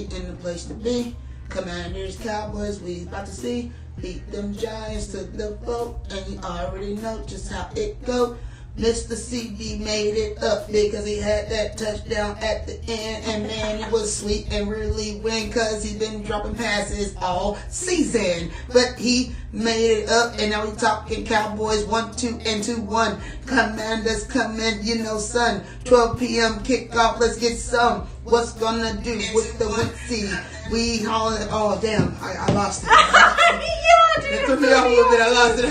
ain't in the place to be. Commanders, Cowboys, we about to see. Beat them Giants to the vote, and you already know just how it go. Mr. CeeDee made it up because he had that touchdown at the end, and man, it was sweet and really win because he been dropping passes all season. But he made it up, and now we talking Cowboys 1-2 and 2-1. Commanders coming, you know, son. 12 p.m. kickoff, let's get some. What's gonna do with the Witsy? We hauling. Oh damn, I lost it. It threw me off a little bit. I lost it.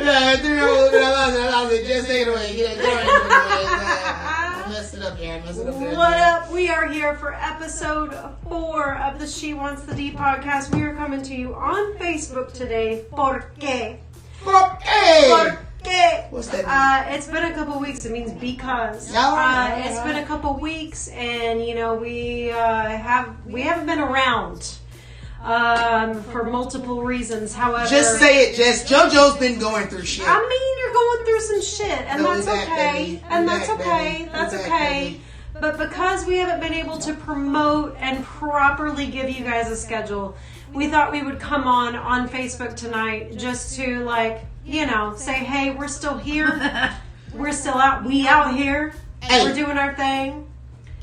Yeah, it threw me off a little bit. I lost it. Just take it away. I messed it up here. What up? We are here for episode 4 of the She Wants the D podcast. We are coming to you on Facebook today. ¿Por qué? What's that mean? It's been a couple weeks. It means because. It's been a couple weeks, and you know we haven't been around for multiple reasons. However, just say it. Just JoJo's been going through shit. I mean, you're going through some shit, and that's okay. And that's okay. That's okay. But because we haven't been able to promote and properly give you guys a schedule, we thought we would come on Facebook tonight just to say, hey, we're still here. We're still out. We out here. Hey. We're doing our thing.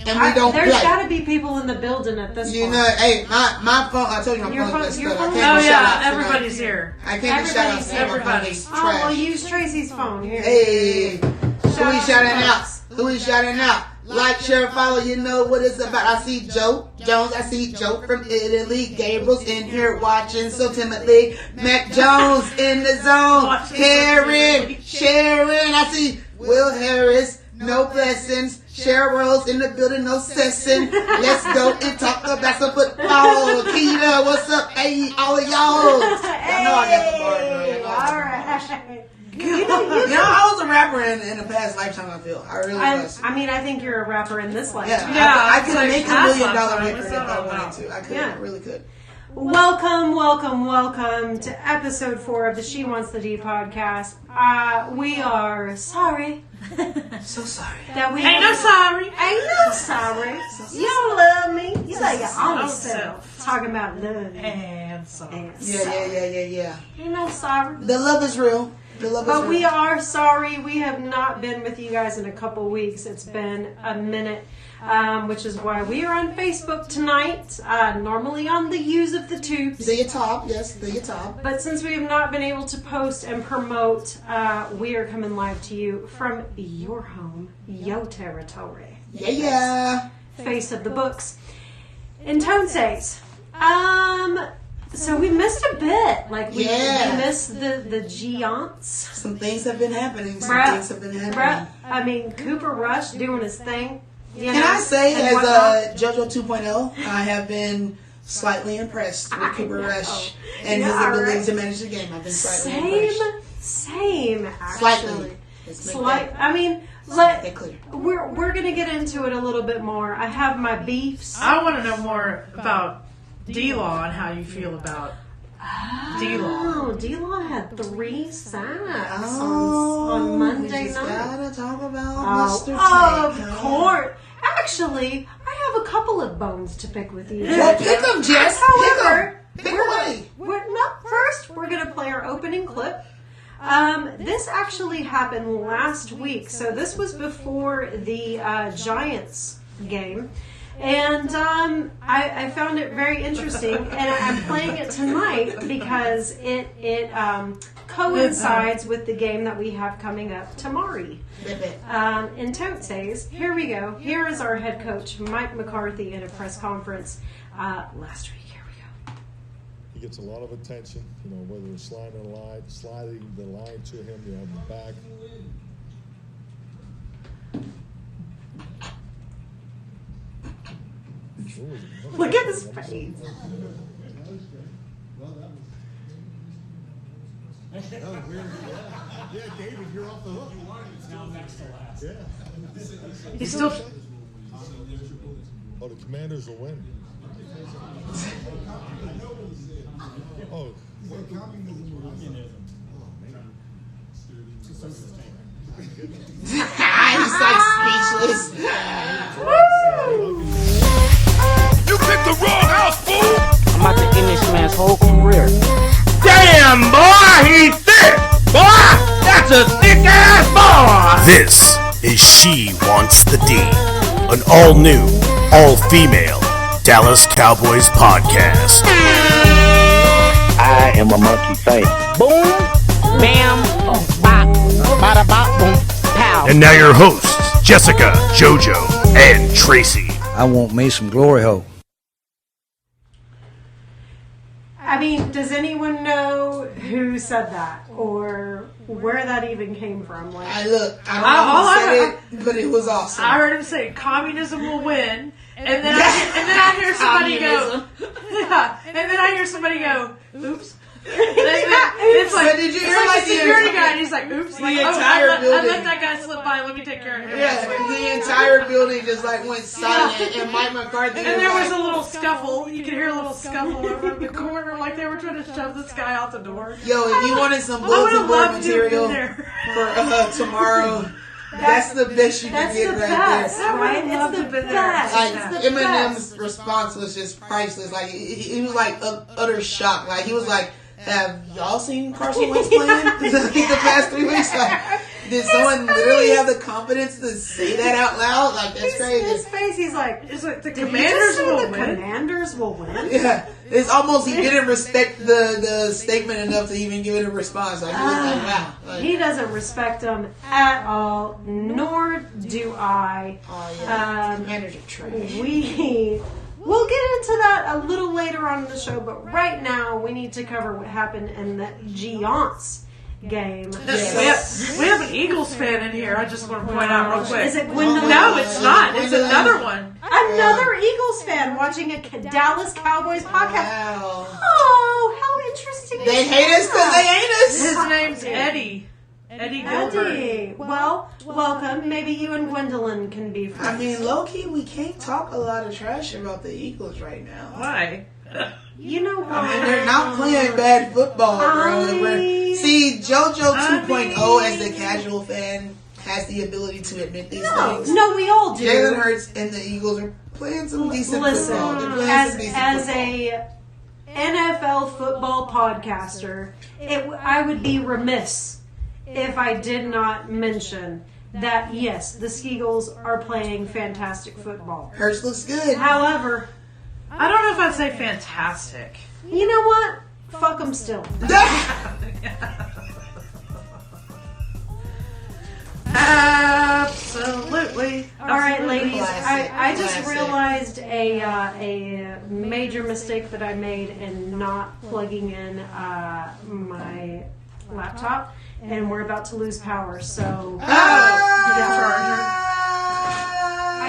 And we don't There's got to be people in the building at this point. You know, hey, my phone, I told you my phone's messed up. Everybody's here. I can't be shout out to everybody. Oh, well, use Tracy's phone here. Hey. Who we shouting out? Like, share, follow, you know what it's about. I see Joe Jones, I see Joe from Italy. Gabriel's in here watching so timidly. Mac Jones in the zone. Karen, Sharon, I see Will Harris, no blessings. Cheryl's in the building, no session. Let's go and talk about some football. Keita, what's up? Hey, all of y'all. I know I got the bar, girl. All right. You know, I was a rapper in a past lifetime, I feel. I really was. I mean, I think you're a rapper in this lifetime. Yeah, I could make $1 million record if I wanted to. I could. I really could. Welcome to episode 4 of the She Wants the D podcast. We are sorry. So sorry. Ain't no sorry. You don't love me. You like your own self. Talking about love. And sorry. Yeah. Ain't no sorry. The love is real. But we are sorry. We have not been with you guys in a couple weeks. It's been a minute, which is why we are on Facebook tonight. Normally on the use of the tubes. The top. But since we have not been able to post and promote, we are coming live to you from your home, your territory. Yeah. Face of the books. In Tone Says. So we missed a bit. We missed the Giants. Some things have been happening. I mean, Cooper Rush doing his thing. Can I say, as JoJo 2.0, I have been slightly impressed with Cooper Rush and his ability to manage the game. I've been slightly impressed. Same, actually. We're going to get into it a little bit more. I have my beefs. I want to know more about D-Law and how you feel about D-Law. Oh, D-Law had 3 sacks on Monday night. Gotta talk about Mr. Of course. Actually, I have a couple of bones to pick with you. Well, pick them, Jess. However, pick away. First, we're going to play our opening clip. This actually happened last week. So this was before the Giants game. And I found it very interesting, and I'm playing it tonight because it coincides with the game that we have coming up tomorrow. In Tone Says, here we go. Here is our head coach, Mike McCarthy, in a press conference last week. Here we go. He gets a lot of attention, whether it's sliding the line to him, the back. Look at his face. Yeah, David, you're off the hook. You won. It's now next to last. Yeah. He's still. Oh, the Commanders will win. Oh. He's like speechless. Lamb, boy, he's thick. Boy, that's a thick-ass boy. This is She Wants the D, an all-new, all-female Dallas Cowboys podcast. I am a monkey face. Boom, bam, bop, bada bop, boom, pow. And now your hosts, Jessica, JoJo, and Tracy. I want me some glory hole. I mean, does anyone know who said that or where that even came from? Like, I don't know who said it, but it was awesome. I heard him say communism will win, and then I hear somebody go, yeah, and then I hear somebody go, oops. It's like, did you hear like like the security guy, and he's like, oops, like, entire I building. let that guy slip by, let me take care of him. Yeah, the entire building just like went silent, and Mike McCarthy. And there was a little scuffle. You could hear a little scuffle over in the corner, like they were trying to shove this guy out the door. Yo, if you wanted some I bulletin would board have loved to have material been there. for tomorrow, that's the best you can that's get the right best, there. right? loved It's to the have been there. best. Like It's the Eminem's best. response was just priceless. Like he was like utter shock. Like he was like, "Have y'all seen Carson Wentz playing the past 3 weeks? Like, did someone literally have the confidence to say that out loud? Like that's crazy." His face, he's like, The "Did you Commanders just say will the win. Commanders will win." Yeah, it's almost he didn't respect the statement enough to even give it a response. Like he was like, "Wow." Like, He doesn't respect them at all, nor do I. oh yeah, Commanders are trash. We'll get into that a little later on in the show, but right now we need to cover what happened in the Giants game. Yes. We have an Eagles fan in here. I just want to point out real quick. Is it Gwendolyn? No, it's not. It's another one. Another Eagles fan watching a Dallas Cowboys podcast. Wow. Oh, how interesting! They is hate us because they hate us. His name's Eddie. Eddie Gilbert. Eddie. Well, welcome. Maybe you and Gwendolyn can be friends. I mean, low key, we can't talk a lot of trash about the Eagles right now. Why? You know what? I mean, they're not playing bad football, bro. See, JoJo 2.0 as the casual fan has the ability to admit these things. No, we all do. Jalen Hurts and the Eagles are playing some decent football. They're playing some decent as football. a NFL football podcaster, I would be remiss if I did not mention that yes, the Eagles are playing fantastic football. Hurts looks good. However, I don't know if I'd say fantastic. you know what? Fuck them still. Absolutely. All right, ladies. Classic, I just classic. realized a major mistake that I made in not plugging in my laptop, and we're about to lose power. So I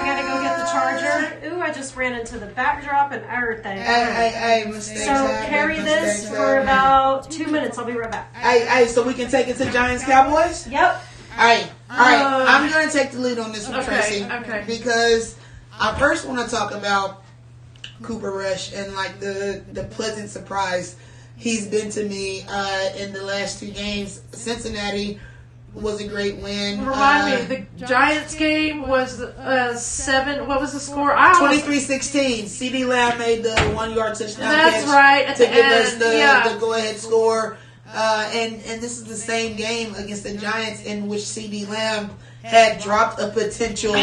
gotta go get the charger. Ooh, I just ran into the backdrop and everything. Hey, mistakes So happen, carry this mistakes for happen. about 2 minutes. I'll be right back. Hey, so we can take it to Giants Cowboys? Yep. Alright. I'm going to take the lead on this one, Okay, Tracy. okay. Because I first want to talk about Cooper Rush and like the pleasant surprise he's been to me in the last 2 games. Cincinnati was a great win. Remind me, the Giants game was 7. What was the score? 23-16. CeeDee Lamb made the 1-yard touchdown That's catch right, at to the give us end, the yeah. go-ahead score. And this is the same game against the Giants in which CeeDee Lamb had dropped a potential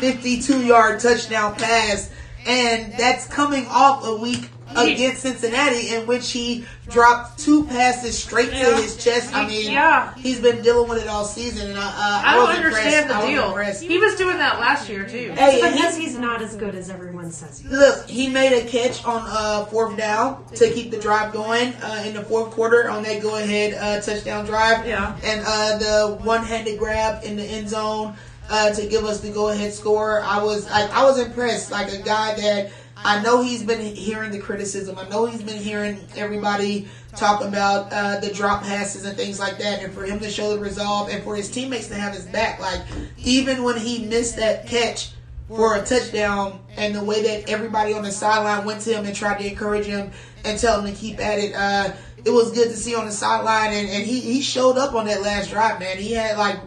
52-yard touchdown pass. And that's coming off a week against Cincinnati in which he dropped 2 passes straight to his chest. I mean, he's been dealing with it all season. And I was don't understand impressed. the I was deal. impressed. He was doing that last year, too. Hey, Because he's not as good as everyone says he is. Look, he made a catch on 4th down to keep the drive going in the 4th quarter on that go-ahead touchdown drive. Yeah. And the one-handed grab in the end zone to give us the go-ahead score. I was impressed. Like a guy that I know he's been hearing the criticism. I know he's been hearing everybody talk about the drop passes and things like that. And for him to show the resolve and for his teammates to have his back. Like, even when he missed that catch for a touchdown and the way that everybody on the sideline went to him and tried to encourage him and tell him to keep at it, it was good to see on the sideline. And he showed up on that last drive, man. He had like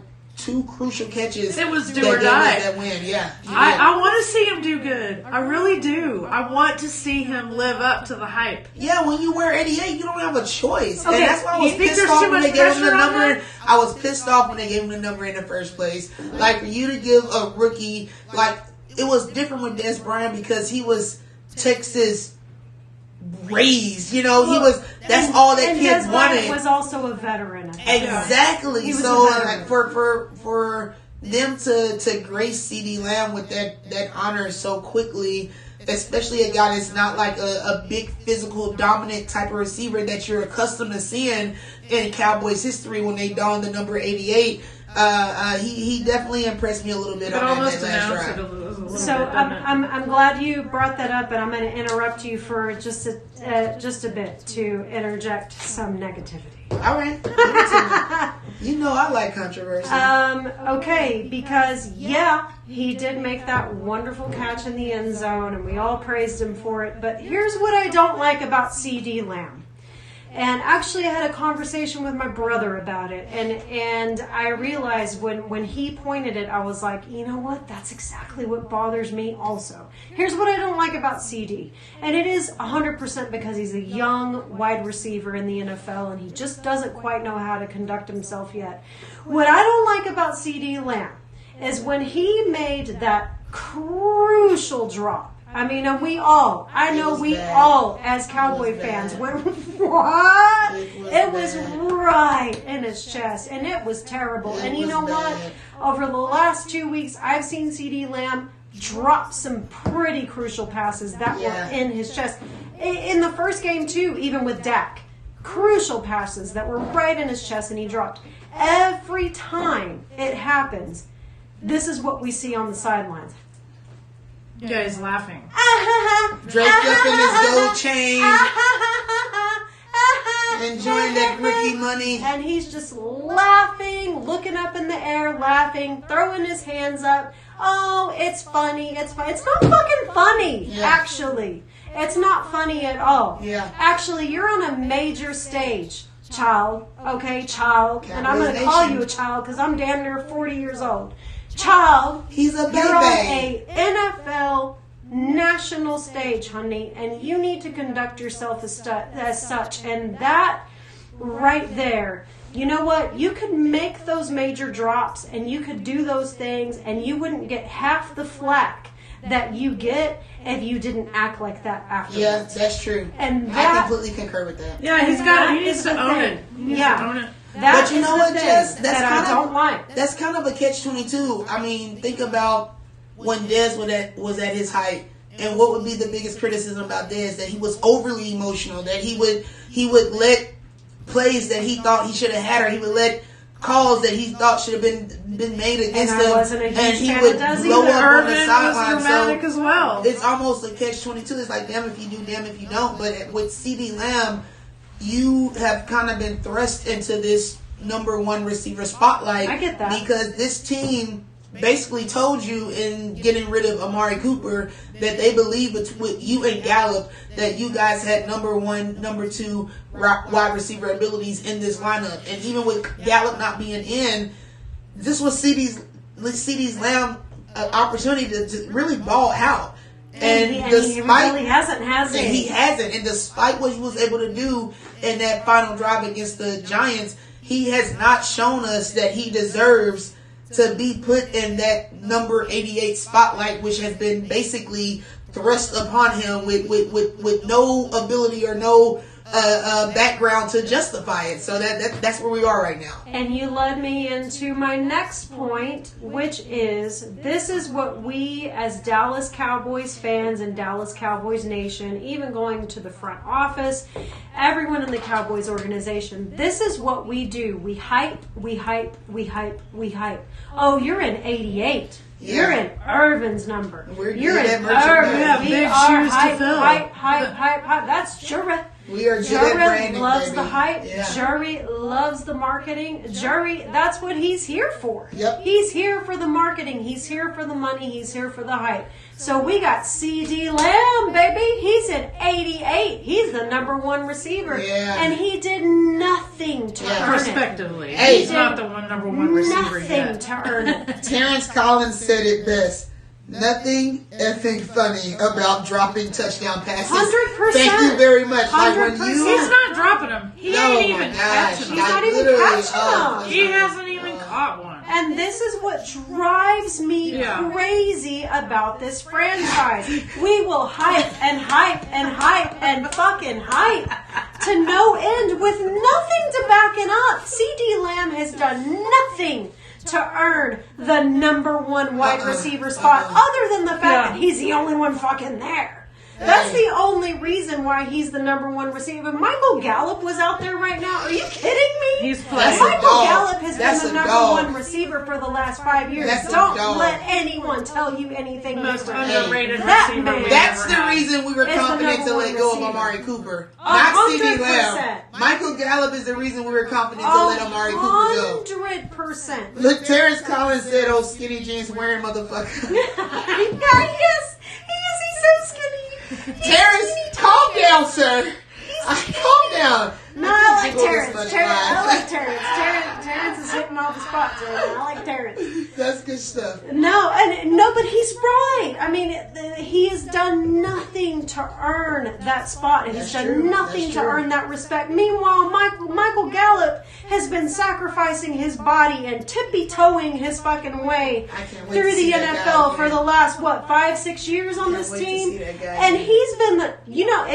two crucial catches. It was do that or gave die. us that win. Yeah. I want to see him do good. I really do. I want to see him live up to the hype. Yeah, when you wear 88, you don't have a choice. Okay, And that's why I was you think pissed there's off too when much they gave him the pressure on number. that? I was pissed off when they gave him the number in the first place. Like, for you to give a rookie, like, it was different with Des Bryant because he was Texas raised. You know, that's all that kid wanted. Was also a veteran. Exactly. He was So a veteran. like, for them to grace CeeDee Lamb with that honor so quickly, especially a guy that's not like a big physical dominant type of receiver that you're accustomed to seeing in Cowboys history when they donned the number 88. He definitely impressed me a little bit It on almost that last announced it drive. a little So bit, didn't it? I'm glad you brought that up, and I'm going to interrupt you for just a bit to interject some negativity. All right. Give it to me. You know I like controversy. Okay, because he did make that wonderful catch in the end zone, and we all praised him for it. But here's what I don't like about CeeDee Lamb. And actually, I had a conversation with my brother about it, and I realized when he pointed it, I was like, you know what? That's exactly what bothers me also. Here's what I don't like about CD, and it is 100% because he's a young wide receiver in the NFL, and he just doesn't quite know how to conduct himself yet. What I don't like about CeeDee Lamb is when he made that crucial drop. I mean, and we all as Cowboy fans went, what? It was right in his chest, and it was terrible. And you know what? Over the last 2 weeks, I've seen CeeDee Lamb drop some pretty crucial passes that were in his chest. In the first game, too, even with Dak. Crucial passes that were right in his chest, and he dropped. Every time it happens, this is what we see on the sidelines. You guys laughing. Draped up in his gold chain, enjoying that rookie money. And he's just laughing, looking up in the air, laughing, throwing his hands up. Oh, it's funny. It's fun. It's not fucking funny, actually. It's not funny at all. Yeah. Actually, you're on a major stage, child. Okay, child. And I'm going to call you a child because I'm damn near 40 years old. Child, he's a baby. You're on a NFL national stage, honey, and you need to conduct yourself as such. And that right there, you know what? You could make those major drops and you could do those things and you wouldn't get half the flack that you get if you didn't act like that afterwards. Yeah, that's true. And I completely concur with that. Yeah, he needs to own it. He needs to own it. That but you know what, Jess? I don't like. That's kind of a catch-22. I mean, think about when Dez was at his height, and what would be the biggest criticism about Dez? That he was overly emotional. That he would let plays that he thought he should have had, or he would let calls that he thought should have been made against him, and he would blow up on the sideline. So as well. It's almost a catch-22. It's like, damn if you do, damn if you don't. But with CeeDee Lamb, you have kind of been thrust into this number one receiver spotlight. I get that. Because this team basically told you in getting rid of Amari Cooper that they believe with you and Gallup that you guys had number one, number two wide receiver abilities in this lineup. And even with Gallup not being in, this was CeeDee Lamb opportunity to really ball out. And he really hasn't, has he? He hasn't. And despite what he was able to do in that final drive against the Giants, he has not shown us that he deserves to be put in that number 88 spotlight, which has been basically thrust upon him with no ability or no background to justify it. So that's where we are right now. And you led me into my next point, which is this is what we as Dallas Cowboys fans and Dallas Cowboys Nation, even going to the front office, everyone in the Cowboys organization, this is what we do. We hype, we hype, we hype, we hype. Oh, you're in 88. Yeah. You're in Irvin's number. You're in Irvin. We have big shoes to fill. Hype. That's Jury. We are good at branding, loves baby. the hype. Yeah. Jury loves the marketing. Jury, that's what he's here for. Yep. He's here for the marketing. He's here for the money. He's here for the hype. So we got CeeDee Lamb, baby. He's at 88. He's the number one receiver. Yeah. And he did nothing nothing to earn it. Prospectively. Hey. He's not the number one receiver Nothing yet. to earn it. Terrence Collins said it best. Nothing effing funny about dropping touchdown passes. 100%. Thank you very much. Like when 100%. you, He's not dropping them. He oh ain't my even gosh, catching He's them. not even literally, catching them. He hasn't even caught one. And this is what drives me Yeah. crazy about this franchise. We will hype and hype and hype and fucking hype to no end with nothing to back it up. CeeDee Lamb has done nothing to earn the number one wide receiver spot other than the fact that he's the only one fucking there. That's the only reason why he's the number one receiver. Michael Gallup was out there right now. Are you kidding me? He's playing. Michael Gallup has That's been the a number dog. one receiver for the last 5 years. That's a Don't dog. let anyone tell you anything Most different. underrated That receiver man- we That's ever the had. reason we were Is the confident number to let one go of receiver. Amari Cooper. Not CeeDee Lamb. 100%. Michael Gallup is the reason we were confident to let Amari Cooper go. 100%. Look, Terrence Collins said, "Oh, skinny jeans wearing motherfucker." Yeah, he is. He's so skinny. Terrence, calm down, sir. Calm down. No, I like Jiggle this Terrence. much I live. like Terrence. Terrence is hitting all the spots right now. I like Terrence. That's good stuff. No, but he's right. I mean, he has done nothing to earn that spot. He's That's done true. nothing That's to true. earn that respect. Meanwhile, Michael Gallup has been sacrificing his body and tippy-toeing his fucking way I can't wait through to see the that NFL guy for again. the last, 5-6 years on Can't this wait to team? see that guy And again. he's been the,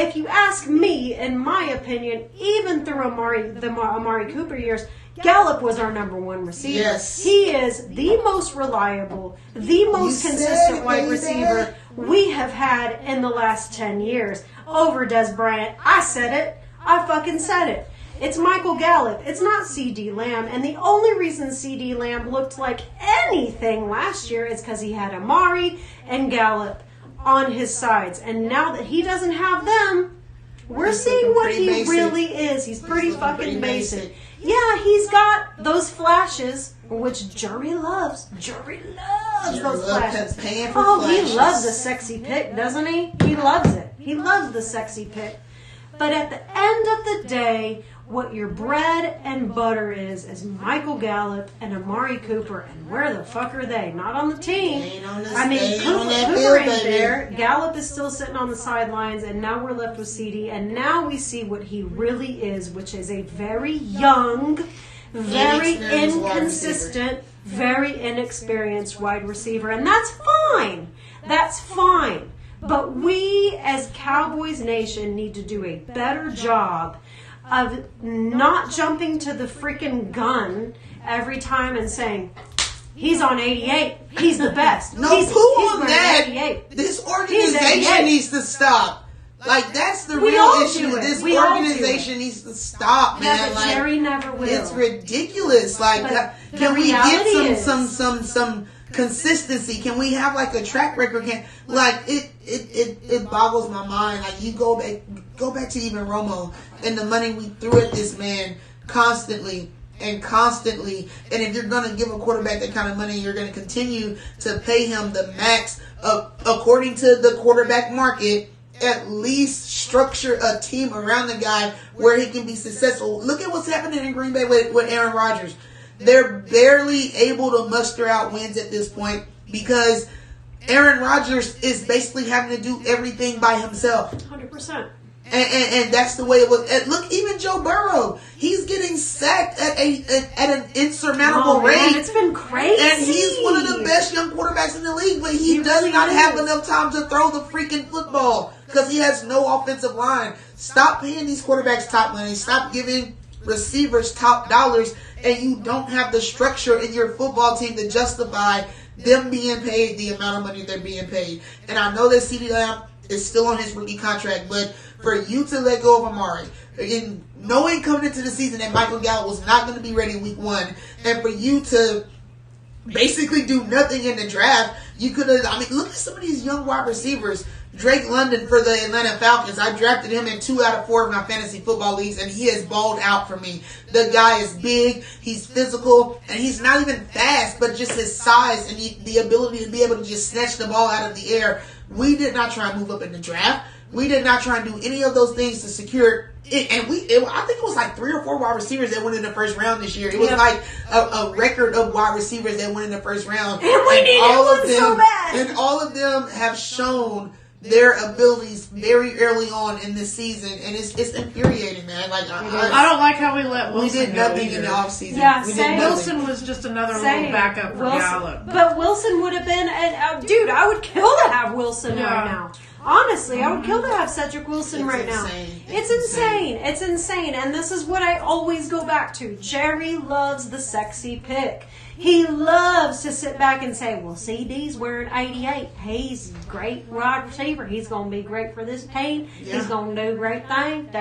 if you ask me, in my opinion, even through the Amari Cooper years, Gallup was our number one receiver. Yes. He is the most reliable, the most You consistent said it, wide baby. receiver we have had in the last 10 years over Des Bryant. I said it. I fucking said it. It's Michael Gallup. It's not CeeDee Lamb. And the only reason CeeDee Lamb looked like anything last year is because he had Amari and Gallup on his sides. And now that he doesn't have them, we're He's seeing looking what pretty he basic. really is. He's pretty looking fucking pretty basic. basic. Yeah, he's got those flashes, which Jury loves. Jury loves Jury those loves flashes. paying for Oh, flashes. he loves the sexy pick, doesn't he? He loves it. He loves the sexy pick. But at the end of the day, what your bread and butter is Michael Gallup and Amari Cooper. And where the fuck are they? Not on the team. They ain't on this- I mean, they ain't on Cooper, that Cooper field, ain't baby. there. Gallup is still sitting on the sidelines, and now we're left with CeeDee. And now we see what he really is, which is a very young, very Inexperienced wide inconsistent, very inexperienced wide receiver. And that's fine. That's fine. But we, as Cowboys Nation, need to do a better job of not jumping to the freaking gun every time and saying, he's on 88. He's the best. No, he's poo on wearing that. 88. This He's organization 88. needs to stop. Like, that's the We real all issue. do it. This We all do organization it. needs to stop, Yeah, man. but Like, Jerry never will. it's ridiculous. Like, But can the we reality get is- some consistency? Can we have like a track record? It boggles my mind. Like, you go back to even Romo and the money we threw at this man constantly. And if you're going to give a quarterback that kind of money, you're going to continue to pay him the max according to the quarterback market. At least structure a team around the guy where he can be successful. Look at what's happening in Green Bay with Aaron Rodgers. They're barely able to muster out wins at this point because Aaron Rodgers is basically having to do everything by himself. 100%. And that's the way it was. And look, even Joe Burrow, he's getting sacked at an insurmountable Oh, rate. man, it's been crazy. And he's one of the best young quarterbacks in the league, but he does really not have is. enough time to throw the freaking football because he has no offensive line. Stop paying these quarterbacks top money. Stop giving receivers top dollars, and you don't have the structure in your football team to justify them being paid the amount of money they're being paid. And I know that CeeDee Lamb is still on his rookie contract, but for you to let go of Amari, again, knowing coming into the season that Michael Gallup was not going to be ready week 1, and for you to basically do nothing in the draft, you could have, look at some of these young wide receivers. Drake London for the Atlanta Falcons. I drafted him in 2 out of 4 of my fantasy football leagues, and he has balled out for me. The guy is big, he's physical, and he's not even fast, but just his size and the ability to be able to just snatch the ball out of the air. We did not try and move up in the draft. We did not try and do any of those things to secure I think it was like 3 or 4 wide receivers that went in the first round this year. It was like a record of wide receivers that went in the first round. And we needed one so bad. And all of them have shown their abilities very early on in this season, and it's infuriating, man. Like I don't like how we let Wilson We did nothing in the offseason. Yeah, Wilson was just another little backup for Gallup. But Wilson would have been, dude, I would kill to have Wilson right now. Honestly, I would kill to have Cedric Wilson right now. It's insane. It's insane. And this is what I always go back to. Jerry loves the sexy pick. He loves to sit back and say, well, CeeDee's wearing 88. He's a great wide receiver. He's going to be great for this team. Yeah. He's going to do great things.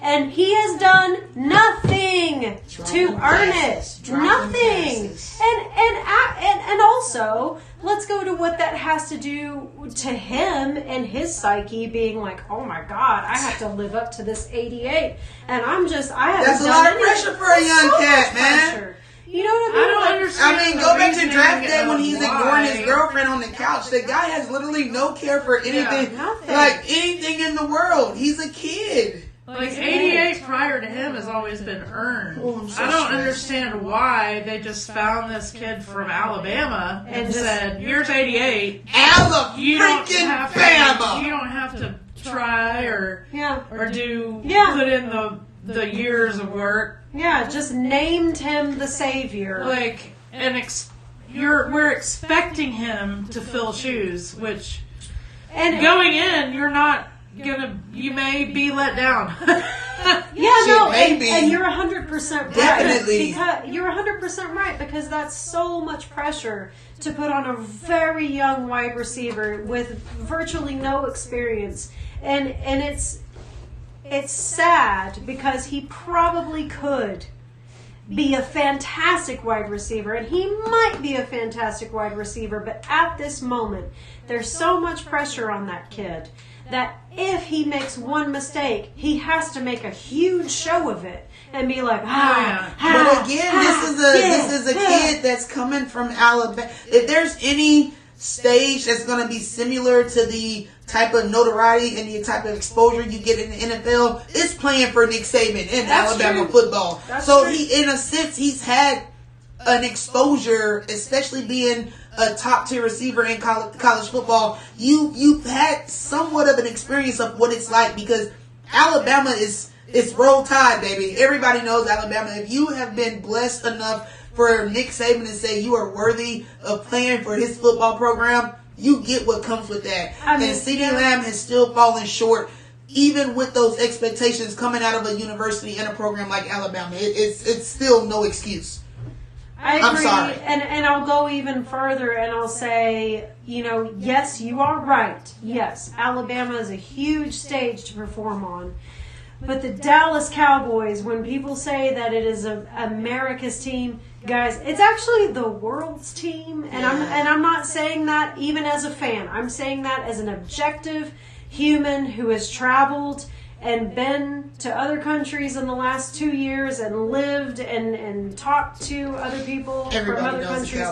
And he has done nothing to earn it. Nothing. And also, let's go to what that has to do to him and his psyche being like, oh my God, I have to live up to this 88. And that's a lot of pressure for a young cat, man. You know what I mean? I don't understand. I mean, go back to draft day when he's ignoring his girlfriend on the couch. The guy has literally no care for anything, like anything in the world. He's a kid. Like 88 prior to him has always been earned. I don't understand why they just found this kid from Alabama and said, "Here's 88." Bama. You don't have to try or put in the years of work. Yeah, just named him the savior. Like, we're expecting him to fill shoes, which, going in, you may be let down. And you're 100% right. Definitely. You're 100% right, because that's so much pressure to put on a very young wide receiver with virtually no experience. And it's sad because he probably could be a fantastic wide receiver, and he might be a fantastic wide receiver, but at this moment, there's so much pressure on that kid that if he makes one mistake, he has to make a huge show of it and be like, But again, this is a kid that's coming from Alabama. If there's any stage that's going to be similar to the type of notoriety and the type of exposure you get in the NFL, it's playing for Nick Saban in Alabama football. He, in a sense, he's had an exposure, especially being a top tier receiver in college football. You've had somewhat of an experience of what it's like, because Alabama is roll tide, baby. Everybody knows Alabama. If you have been blessed enough for Nick Saban to say you are worthy of playing for his football program, you get what comes with that. And CeeDee Lamb has still fallen short, even with those expectations coming out of a university and a program like Alabama. It's still no excuse. I agree. I'm sorry. And I'll go even further and I'll say, yes, you are right. Yes, Alabama is a huge stage to perform on. But the Dallas Cowboys, when people say that it is America's team, guys, it's actually the world's team. And I'm not saying that even as a fan. I'm saying that as an objective human who has traveled and been to other countries in the last 2 years and lived and talked to other people from other countries.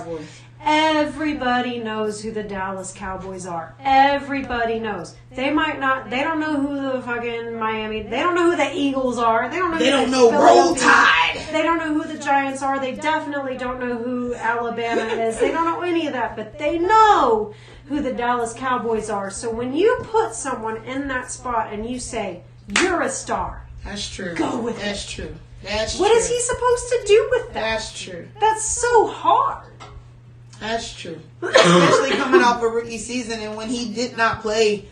Everybody knows who the Dallas Cowboys are. Everybody knows. They don't know who the fucking Miami, they don't know who the Eagles are. They don't know Roll Tide. They don't know who the Giants are. They definitely don't know who Alabama is. They don't know any of that, but they know who the Dallas Cowboys are. So when you put someone in that spot and you say, you're a star. That's true. Go with it. That's true. What is he supposed to do with that? That's true. That's so hard. That's true. Especially coming off a rookie season, and when he did not play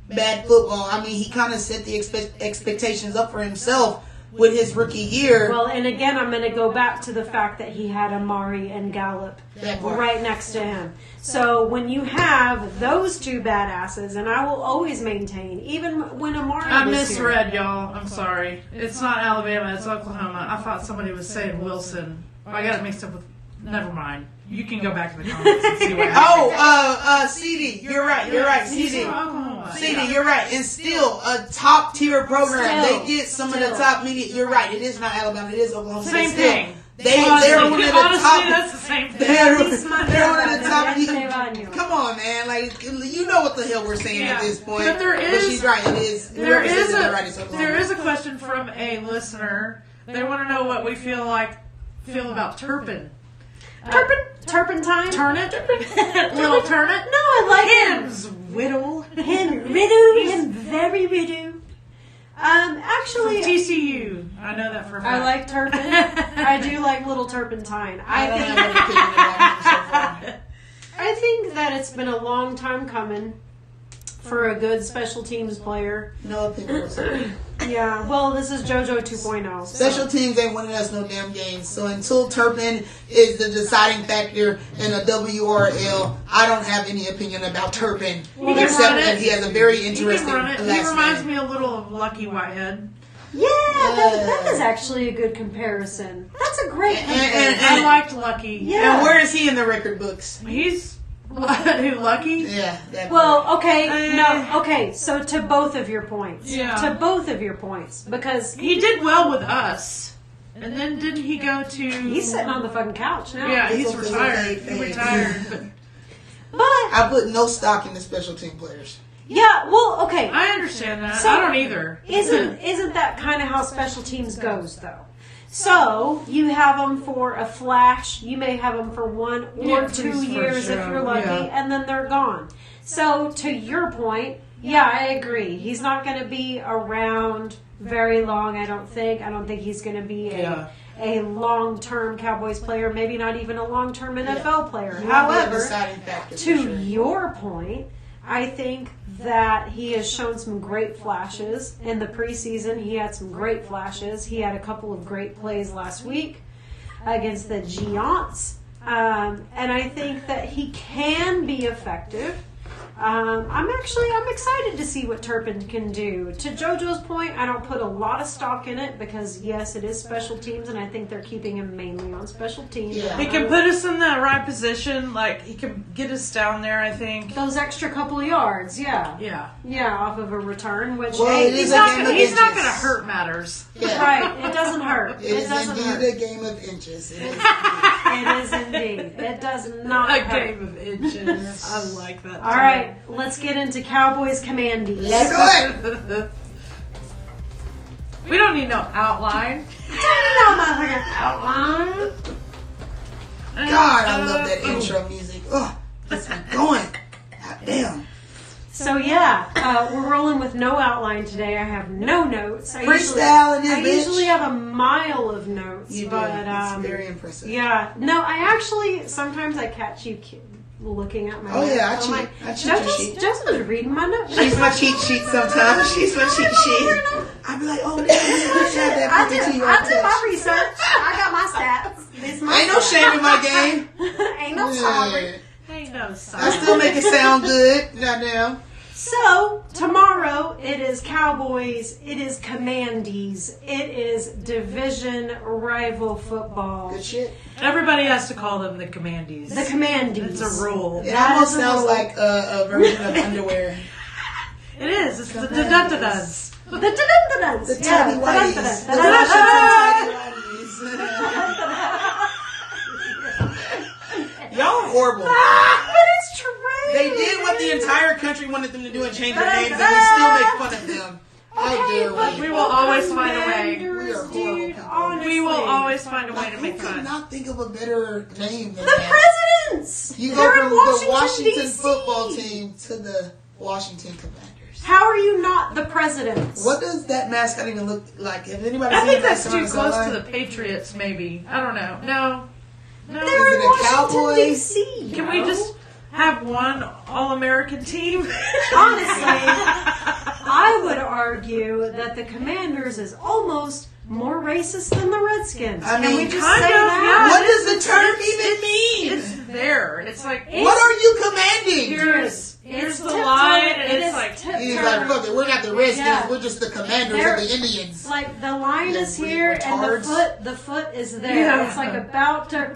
bad football, he kind of set the expectations up for himself with his rookie year. Well, and again, I'm going to go back to the fact that he had Amari and Gallup right next to him. So when you have those two badasses, and I will always maintain, even when Amari I was misread, y'all. I'm sorry. It's not Alabama. It's Oklahoma. I thought somebody was saying Wilson. I got it mixed up with... Never mind. You can go back to the comments and see what happens. CeeDee, you're right. CeeDee, you're right. And still a top tier program. They get some of the top media. You're right. It is not Alabama. It is Oklahoma. Same thing. They're one of the honestly, top. that's the same thing. They're one of the top. Esteban. Come on, man. Like, you know what the hell we're saying at this point. But she's right. It is. There is a question from a listener. They want to know what we feel about Turpin. Turpentine? Turnip? Little turnip? No, I like Him's whittle. him very widow. Actually, TCU. I know that for a fact. I like Turpin. I do like Little Turpentine. I don't have an opinion about him so far. I think that it's been a long time coming for a good special teams player. No opinion whatsoever. Yeah, well, this is JoJo 2.0. Special teams ain't winning us no damn games. So until Turpin is the deciding factor in a W or a L, I don't have any opinion about Turpin. Except that he has a very interesting last name. He reminds me a little of Lucky Whitehead. Yeah, that is actually a good comparison. That's a great comparison. I liked Lucky. Yeah. And where is he in the record books? He's Lucky? Yeah. Well, okay, so to both of your points. Yeah. To both of your points. Because he did well with us. And then didn't he go to... He's sitting on the fucking couch now. Yeah, he's retired. He retired. But I put no stock in the special team players. yeah, well, okay. I understand that. So, I don't either. Isn't that kind of how special teams goes, though? So, you have them for a flash. You may have them for 1 or 2 years if you're lucky, and then they're gone. So, to your point, yeah, I agree. He's not going to be around very long, I don't think. I don't think he's going to be a long-term Cowboys player, maybe not even a long-term NFL player. However, to your point, I think that he has shown some great flashes in the preseason. He had some great flashes. He had a couple of great plays last week against the Giants. And I think that he can be effective. I'm excited to see what Turpin can do. To JoJo's point, I don't put a lot of stock in it because, yes, it is special teams, and I think they're keeping him mainly on special teams. Yeah. He can put us in the right position. Like, he can get us down there, I think. Those extra couple of yards, yeah. Yeah, off of a return, which he's not going to hurt matters. Yeah. Right, it doesn't hurt. It doesn't is hurt. indeed a game of inches. It is. It is indeed. It does not hurt. A game of inches. I like that. All right, let's get into Cowboys Commandies. Let's do it. We don't need no outline. Outline. God, I love that intro music. Oh, it's been going. God damn. So yeah, we're rolling with no outline today. I have no notes. I Freestyling usually have a mile of notes. You do. But It's very impressive. Yeah. No, I actually sometimes I catch you looking at my notes. Yeah, I cheat your sheet. Joseph's reading my notes. She's my cheat sheet sometimes. She's my cheat sheet. I'd be like, oh, damn, I did my research. I got my stats. Ain't no shame in my game. Ain't no sorry. Ain't no sorry. I still make it sound good. Goddamn. So, tomorrow it is Cowboys, it is Commandies, it is division rival football. Good shit. Everybody has to call them the Commandies. The Commandies. It's a rule. It almost sounds like a version of underwear. It is. It's the da-da-da-das. The da-da-da-das. The tidy whities. The The Washington tidy whities. Y'all are horrible. But it's true. They did what the entire country wanted them to do and change their names, and we still make fun of them. How dare we? We will always find a way. We are horrible people. We will always find a way to Who make could fun. not think of a better name than The that? Presidents. You They're go in from the Washington DC. football team to the Washington Commanders. How are you not the Presidents? What does that mascot even look like? Have anybody I seen think that that's mascot too on the close to sideline? the Patriots, maybe. I don't know. No. They're Is in it a Washington, Cowboys? D.C. Can we just have one All-American team? Honestly, I would argue that the Commanders is almost more racist than the Redskins. I Can mean, we just kind say of, that? What does the term even mean? It's there. It's like, What are you commanding? here's the tiptoe- line, it and it's is like, tiptoe. He's like, fuck it, we're not the Redskins, Yeah. we're just the commanders They're- of the Indians. Like the line is You here and retards. the foot is there. Yeah. It's like about to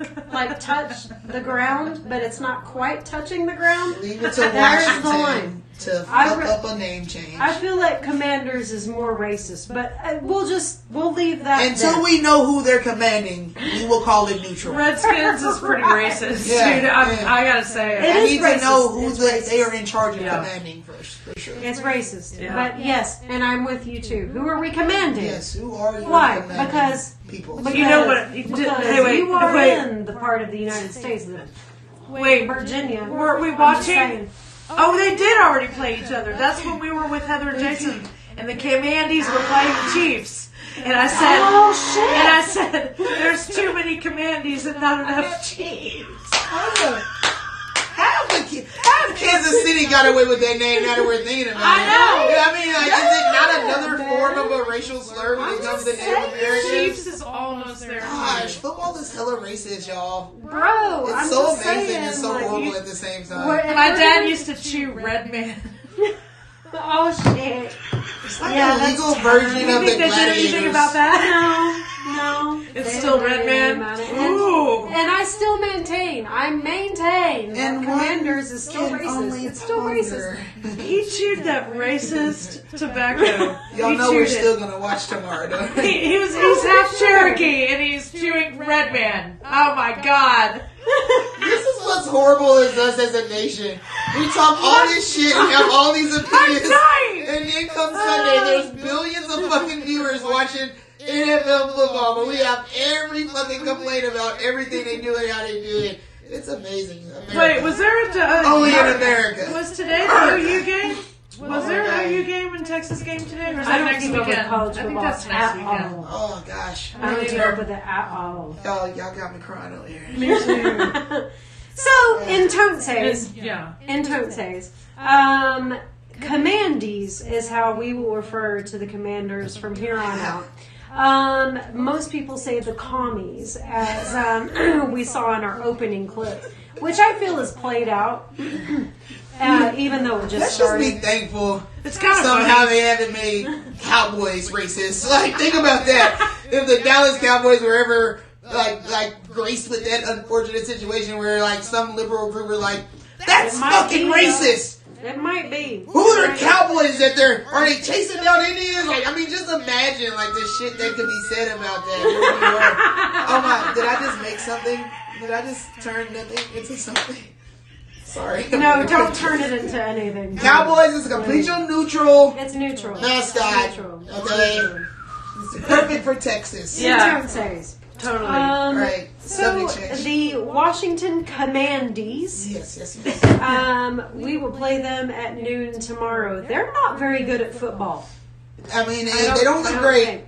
touch the ground, but it's not quite touching the ground. Leave it to There's Washington. the line. to fuck up a name change. I feel like Commanders is more racist, but we'll leave that until we know who they're commanding. We will call it neutral. Redskins is pretty racist, dude. I gotta say, I need to know who they are in charge of commanding first, for sure. It's racist, but yes, and I'm with you too. Who are we commanding? Yes, who are you? Why? Because people. You know what? You are in the part of the United States that. Wait, Virginia. Were we watching? Oh, they did already play each other. That's when we were with Heather and Jason, and the Commandies were playing the Chiefs. And I said, "Oh shit!" And I said, "There's too many Commandies and not enough Chiefs." Half Kansas City got away with that name now that we're thinking about it. I know. I mean, like, is it not another form of a racial slur when it comes to Native Americans? Chiefs is almost there. Gosh, football is hella racist, y'all. Bro, It's I'm so just amazing saying, and so like, horrible at the same time. My dad used to chew Red Man. Oh shit! It's like a legal version of the Think they did anything Gladiators. about that? No. It's still Red Man. Ooh. And I still maintain that And Commanders is still can only racist. It's still ponder. racist. He chewed that racist tobacco. Y'all He know we're chewed it. still gonna watch tomorrow, don't we? He's half Cherokee and he's chewing Red Man. Oh my God. This is what's horrible as us as a nation. We talk all this shit and have all these opinions, dying. and then come Sunday, there's billions of fucking viewers watching NFL football, but we have every fucking complaint about everything they do and how they do it. It's amazing. America. Wait, was there only in America? Was today the OU game? Was there an OU game and Texas game today? Or is I that don't next keep up with weekend? college I think football that's next at weekend. all. Oh gosh, I don't keep up with it at all. y'all got me crying over here. Me too. So, in Tontes, Yeah. Commandies is how we will refer to the Commanders from here on out. Most people say the commies, as we saw in our opening clip, which I feel is played out, even though it just Let's started. just be thankful. It's kind of Somehow funny. they haven't made Cowboys racist. Like, think about that. If the Dallas Cowboys were ever like graced with that unfortunate situation where like some liberal group were like, that's It might fucking be, racist. It might be. Who are the Cowboys that are they chasing down Indians? Like, I mean, just imagine like the shit that could be said about that. Oh my, did I just make something? Did I just turn nothing into something? Sorry. No, don't turn it into anything. Cowboys is a complete neutral It's neutral. mascot. Neutral. Okay. It's perfect for Texas. Yeah. Tontes. Totally. Right. So Subject change. the Washington Commandies, Yes. we will play them at noon tomorrow. They're not very good at football. I mean, they don't look great think.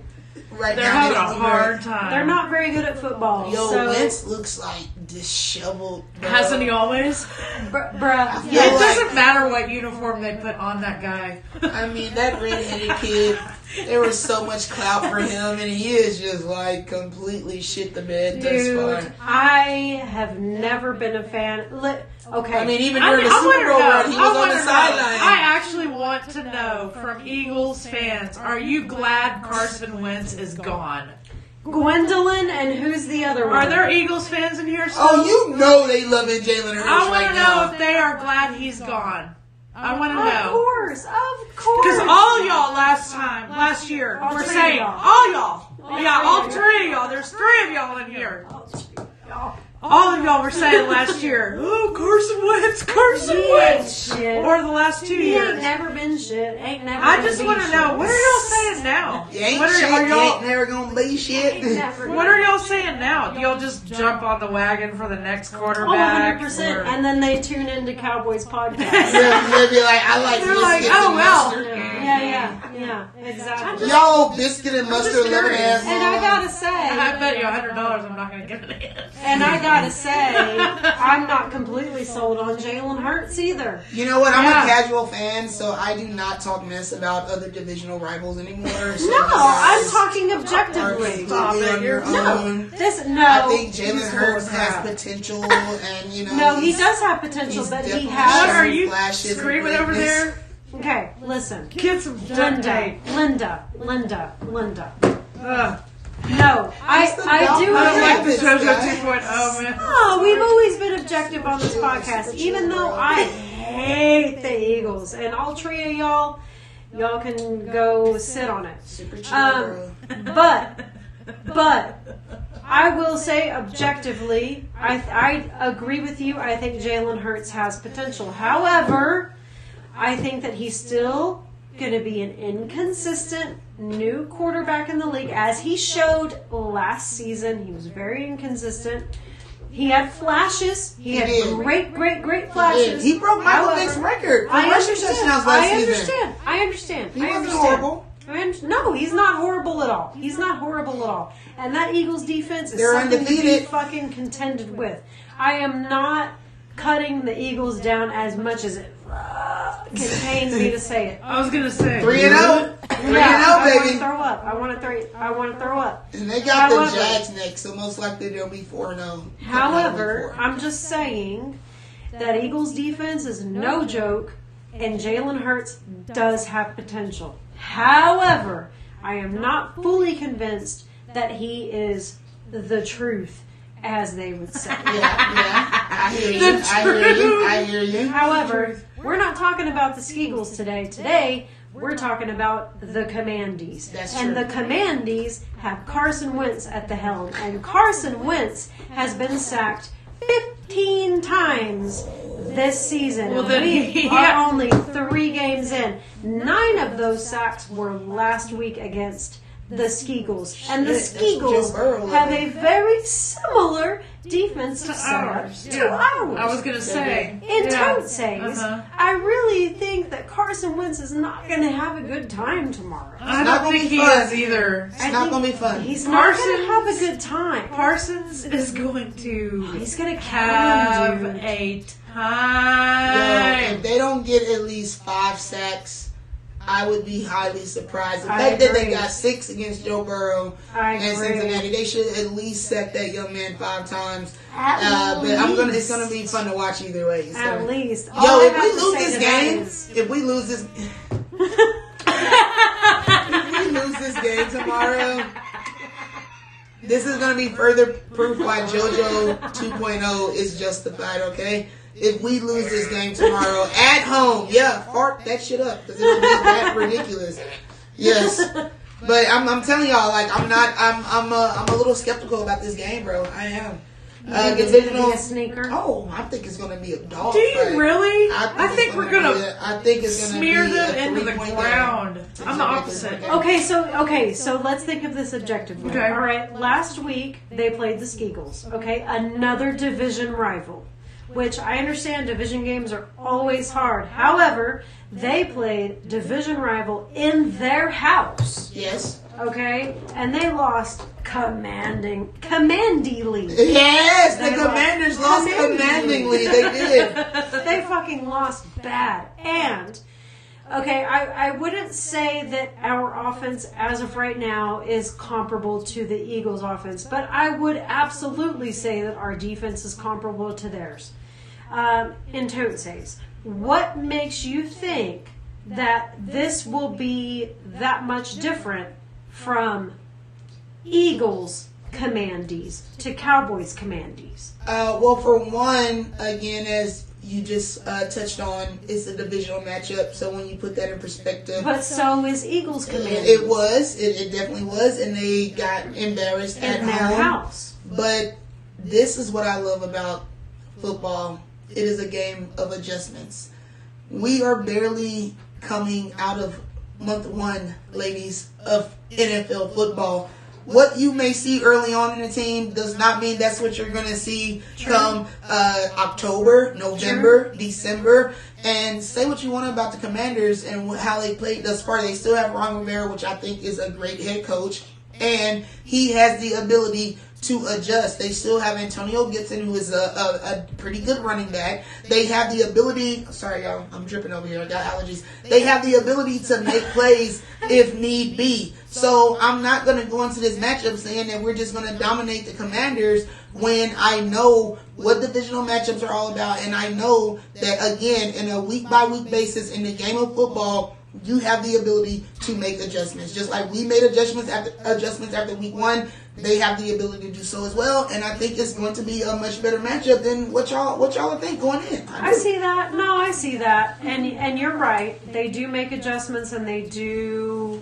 right They're now. having They a don't look hard great. time. They're not very good at football. Yo, so, Wentz looks like disheveled. Bro. Hasn't he always? bruh. Yeah, It like- doesn't matter what uniform they put on that guy. I mean, that redheaded kid, there was so much clout for him, and he is just like completely shit the bed thus Dude, far. I have never been a fan. Okay. I mean, even during the Super Bowl run, he was on the sideline. I actually want to know from Eagles fans, are you glad Carson Wentz is gone? Gwendolyn and who's the other one? Are there Eagles fans in here still? Oh, you know they loving Jalen Hurts I want right to now. know if they are glad he's gone. I want to Of know. course. Because all y'all last year, All were three saying, of y'all. all y'all. Yeah, all three of y'all. There's three of y'all in here. All of y'all were saying last year, oh, Carson Wentz. Shit. Or the last 2 He ain't years. never been shit. Ain't never I gonna just be want to shit. know, what are y'all saying now? You ain't What shit, are you y'all? ain't never gonna be shit. Ain't never What are y'all saying now? Do y'all just jump on the wagon for the next quarterback? 100%. Or- And then they tune into Cowboys podcast. They'll be like, I like They're biscuit like, and oh, well. mustard. Yeah, exactly. Y'all biscuit and mustard loving curious. ass. And I gotta say, I bet you $100 I'm not going to give it in. and I gotta say, I'm not completely sold on Jalen Hurts either. You know what? I'm Yeah. a casual fan, so I do not talk mess about other divisional rivals anymore. So No, you I'm guys talking are objectively. completely on your own. No. I think Jalen He's Hurts full of has crap. potential, and you know. No, he he's- does have potential, he's but he definitely What has. are you flashes of screaming over greatness. there? Okay, listen. Get some duct tape. Linda. Ugh. No, I do I don't like the This JoJo guy. 2.0, man. Oh, we've always been objective on this podcast, even though I hate the Eagles. And all three of y'all can go sit on it. Super chill, But I will say objectively, I agree with you. I think Jalen Hurts has potential. However, I think that he's still going to be an inconsistent new quarterback in the league, as he showed last season. He was very inconsistent. He had flashes. He had great flashes. He broke Michael Vick's record for rushing touchdowns last season. I understand. He wasn't horrible. No, he's not horrible at all. He's not horrible at all. And that Eagles defense is They're something undefeated. to be fucking contended with. I am not cutting the Eagles down as much as it contains me to say it. I was gonna say 3-0. 3-0, baby. I want to throw up. And they got the Jags next, so most likely they'll be 4-0. However, I'm just saying that Eagles defense is no joke, and Jalen Hurts does have potential. However, I am not fully convinced that he is the truth, as they would say. Yeah. I hear you. However, we're not talking about the Skeagles today. Today, we're talking about the Commandies. That's and true. the Commandies have Carson Wentz at the helm. And Carson Wentz has been sacked 15 times this season. Well, And then we are only 3 games in. 9 of those sacks were last week against the Skeagles. And the Shit, that's Joe Skeagles Burrow have level. a very similar defensive setup ours. to Yeah. ours. I was gonna say. In yeah. tote says, Uh-huh. I really think that Carson Wentz is not going to have a good time tomorrow. I not don't gonna think be he fun. is either. It's not going to be fun. He's not going to Parsons- have a good time. Parsons is going to He's going to have dude. a Yo, time. if they don't get at least 5 sacks, I would be highly surprised. The I fact that they agree. got 6 against Joe Burrow I and agree. Cincinnati, they should at least sack that young man 5 times. At But it's going to be fun to watch either way. So. At least. All Yo, I if have we to lose say this to that game, is- if we lose this game tomorrow, this is going to be further proof why JoJo 2.0 is justified, okay? If we lose this game tomorrow at home, fart that shit up because it'll be that ridiculous. Yes. But I'm telling y'all, like, I'm a little skeptical about this game, bro. I am. It's going to be a sneaker. Oh, I think it's going to be a dog Do you fight. really? I think we're gonna gonna I think it's gonna smear be them a into the 3-point ground. game. I'm the opposite. Okay, so let's think of this objectively. Okay. All right, last week they played the Skeagles. Okay, another division rival, which I understand division games are always hard. However, they played division rival in their house. Yes. Okay, and they lost commandingly. Yes, the They Commanders lost lost commandingly. They did. They fucking lost bad. And, okay, I wouldn't say that our offense as of right now is comparable to the Eagles' offense, but I would absolutely say that our defense is comparable to theirs. In tote says, what makes you think that this will be that much different from Eagles Commandies to Cowboys Commandies? Well, for one, again, as you just touched on, it's a divisional matchup. So when you put that in perspective, But so is Eagles Commandies. it definitely was, and they got embarrassed at in their home. house. But this is what I love about football. It is a game of adjustments. We are barely coming out of month 1, ladies, of NFL football. What you may see early on in the team does not mean that's what you're going to see come October, November, December. And say what you want about the Commanders and how they played thus far. They still have Ron Rivera, which I think is a great head coach. And he has the ability to adjust. They still have Antonio Gibson, who is a pretty good running back. They have the ability, sorry y'all, I'm dripping over here, I got allergies. They have the ability to make plays if need be. So I'm not going to go into this matchup saying that we're just going to dominate the Commanders when I know what divisional matchups are all about, and I know that, again, in a week-by-week basis in the game of football, you have the ability to make adjustments. Just like we made adjustments after week 1, they have the ability to do so as well. And I think it's going to be a much better matchup than what y'all think going in. I see that. No, I see that. And you're right. They do make adjustments, and they do,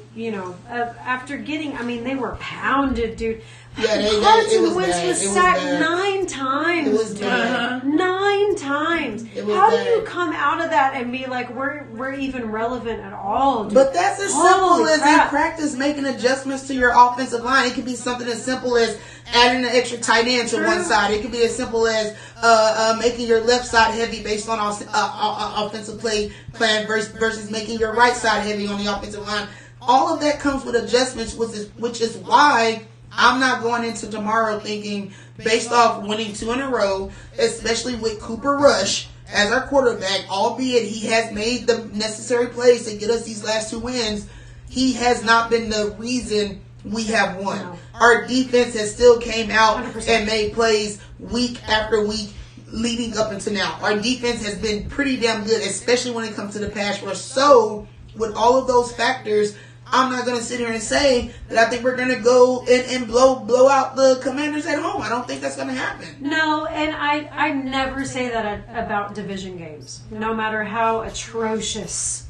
after getting, they were pounded, dude. Yeah, Carson Wentz bad. was sacked 9 times. It was bad. 9 times. How do you come out of that and be like, we're even relevant at all? Dude? But that's as simple as in practice making adjustments to your offensive line. It could be something as simple as adding an extra tight end to one side. It could be as simple as making your left side heavy based on offensive play plan versus making your right side heavy on the offensive line. All of that comes with adjustments, which is why I'm not going into tomorrow thinking, based off winning 2 in a row, especially with Cooper Rush as our quarterback, albeit he has made the necessary plays to get us these last 2 wins, he has not been the reason we have won. No. Our defense has still came out 100%. And made plays week after week leading up until now. Our defense has been pretty damn good, especially when it comes to the pass rush. So, with all of those factors, I'm not going to sit here and say that I think we're going to go and blow out the Commanders at home. I don't think that's going to happen. No, and I never say that about division games, no matter how atrocious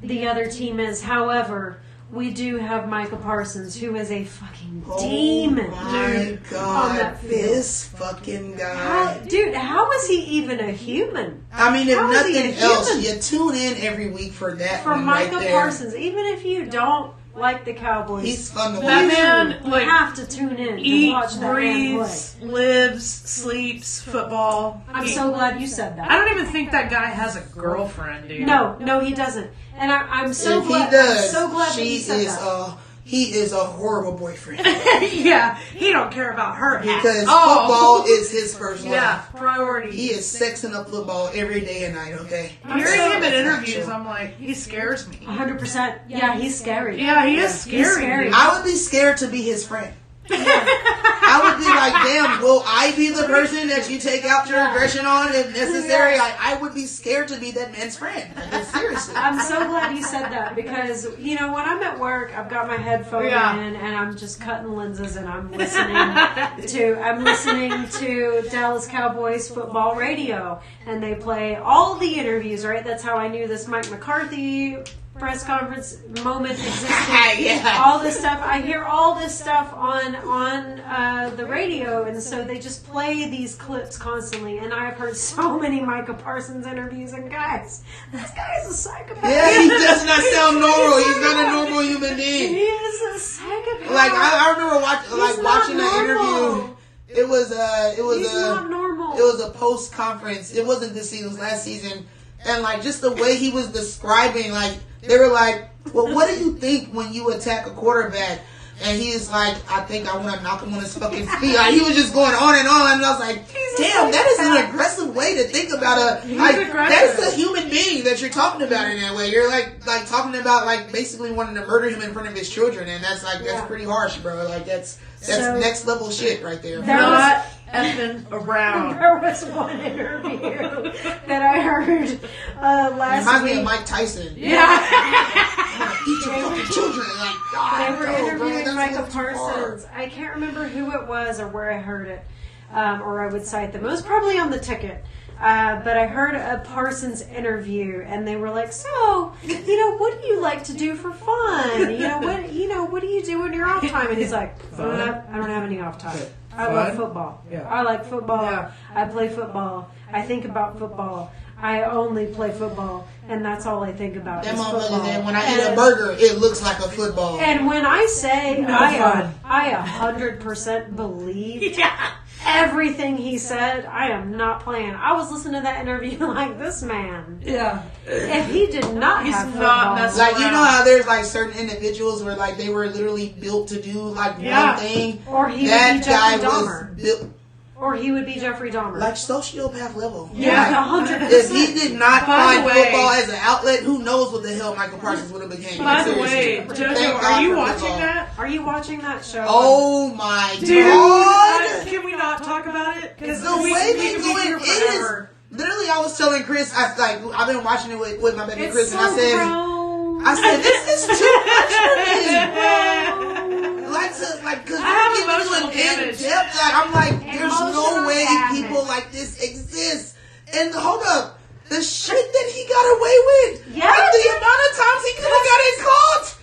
the other team is. However, we do have Micah Parsons, who is a fucking demon. Oh my God, on that field. This fucking guy. How is he even a human? If nothing else, you tune in every week for that. For Micah Parsons, even if you don't like the Cowboys, he's fun to watch. That man, you have to tune in to watch that breathes, man play. lives, sleeps football. I'm so glad you said that. I don't even think that guy has a girlfriend, dude. No, he doesn't. And I'm so glad. He does. I'm so glad that he said that. He is a horrible boyfriend. Yeah, he don't care about her because football is his first love. Yeah, priority. He is sexing up football every day and night. Okay. Hearing him in interviews, I'm like, he scares me. 100%. Yeah, he's scary. Yeah, he is scary. He's scary. I would be scared to be his friend. I would be like, damn, will I be the person that you take out your aggression on if necessary? I would be scared to be that man's friend. Seriously. I'm so glad you said that because, when I'm at work, I've got my headphone in and I'm just cutting lenses and I'm listening to Dallas Cowboys football radio, and they play all the interviews, right? That's how I knew this Mike McCarthy press conference moment existed. All this stuff. I hear all this stuff on the radio, and so they just play these clips constantly. And I've heard so many Micah Parsons interviews, and guys, this guy is a psychopath. Yeah, he does not sound normal. He's not a normal human being. He is a psychopath. Like I remember watching the interview. It was not normal. It was a post conference. It wasn't this season. It was last season. And just the way he was describing, they were like, well, what do you think when you attack a quarterback? And he's like, I think I want to knock him on his fucking feet. He was just going on, and I was like, damn, that is an aggressive way to think about that is a human being that you're talking about in that way. You're like talking about basically wanting to murder him in front of his children, and that's pretty harsh, bro. That's next level shit right there. Not effing around. There was one interview that I heard last week. Reminds me week. of Mike Tyson. Yeah. Eat your fucking children. They were interviewing Micah Parsons. I can't remember who it was or where I heard it, or I would cite them. It was probably on the ticket. But I heard a Parsons interview, and they were like, "So, what do you like to do for fun? What do you do in your off time?" And he's like, "I don't have any off time. I love football. Yeah. I like football. Yeah. I play football. I think about football. I only play football, and that's all I think about is football. When I eat a burger, it looks like a football." And when I say I 100% believe everything he said, I am not playing. I was listening to that interview like, this man. Yeah. If he did not have football. Not messing you know how there's certain individuals where they were literally built to do one thing. Or he would be Jeffrey Dahmer. Or he would be Jeffrey Dahmer. Sociopath level. Yeah, 100%. If he did not find football as an outlet, who knows what the hell Michael Parsons would have became. By the way, Jojo, are you watching that? Are you watching that show? Oh my God. Can we not talk about it? Because the way they do it is... Literally, I was telling Chris, I've been watching it with my baby Chris, and I I said, this is too much for me. Cause I have they're emotional getting in damage. depth. Like, I'm like, there's no Emotional way damage. people like this exist. And hold up, the shit that he got away with. Yeah. Like, the amount of times he could have got it caught.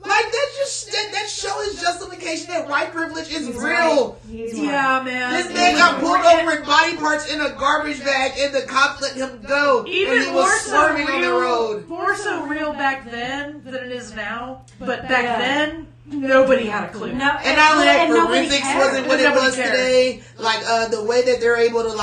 Like, that show is justification that white privilege is real. He's Yeah, right. man. This man got pulled over with body parts in a garbage bag, and the cops let him go. Even and he more was so swerving on the real, road. more so real back then than it is now. But back then, nobody had a clue. No, And not only that, nobody forensics cared. wasn't what it Nobody was cared. today. Like the way that they're able to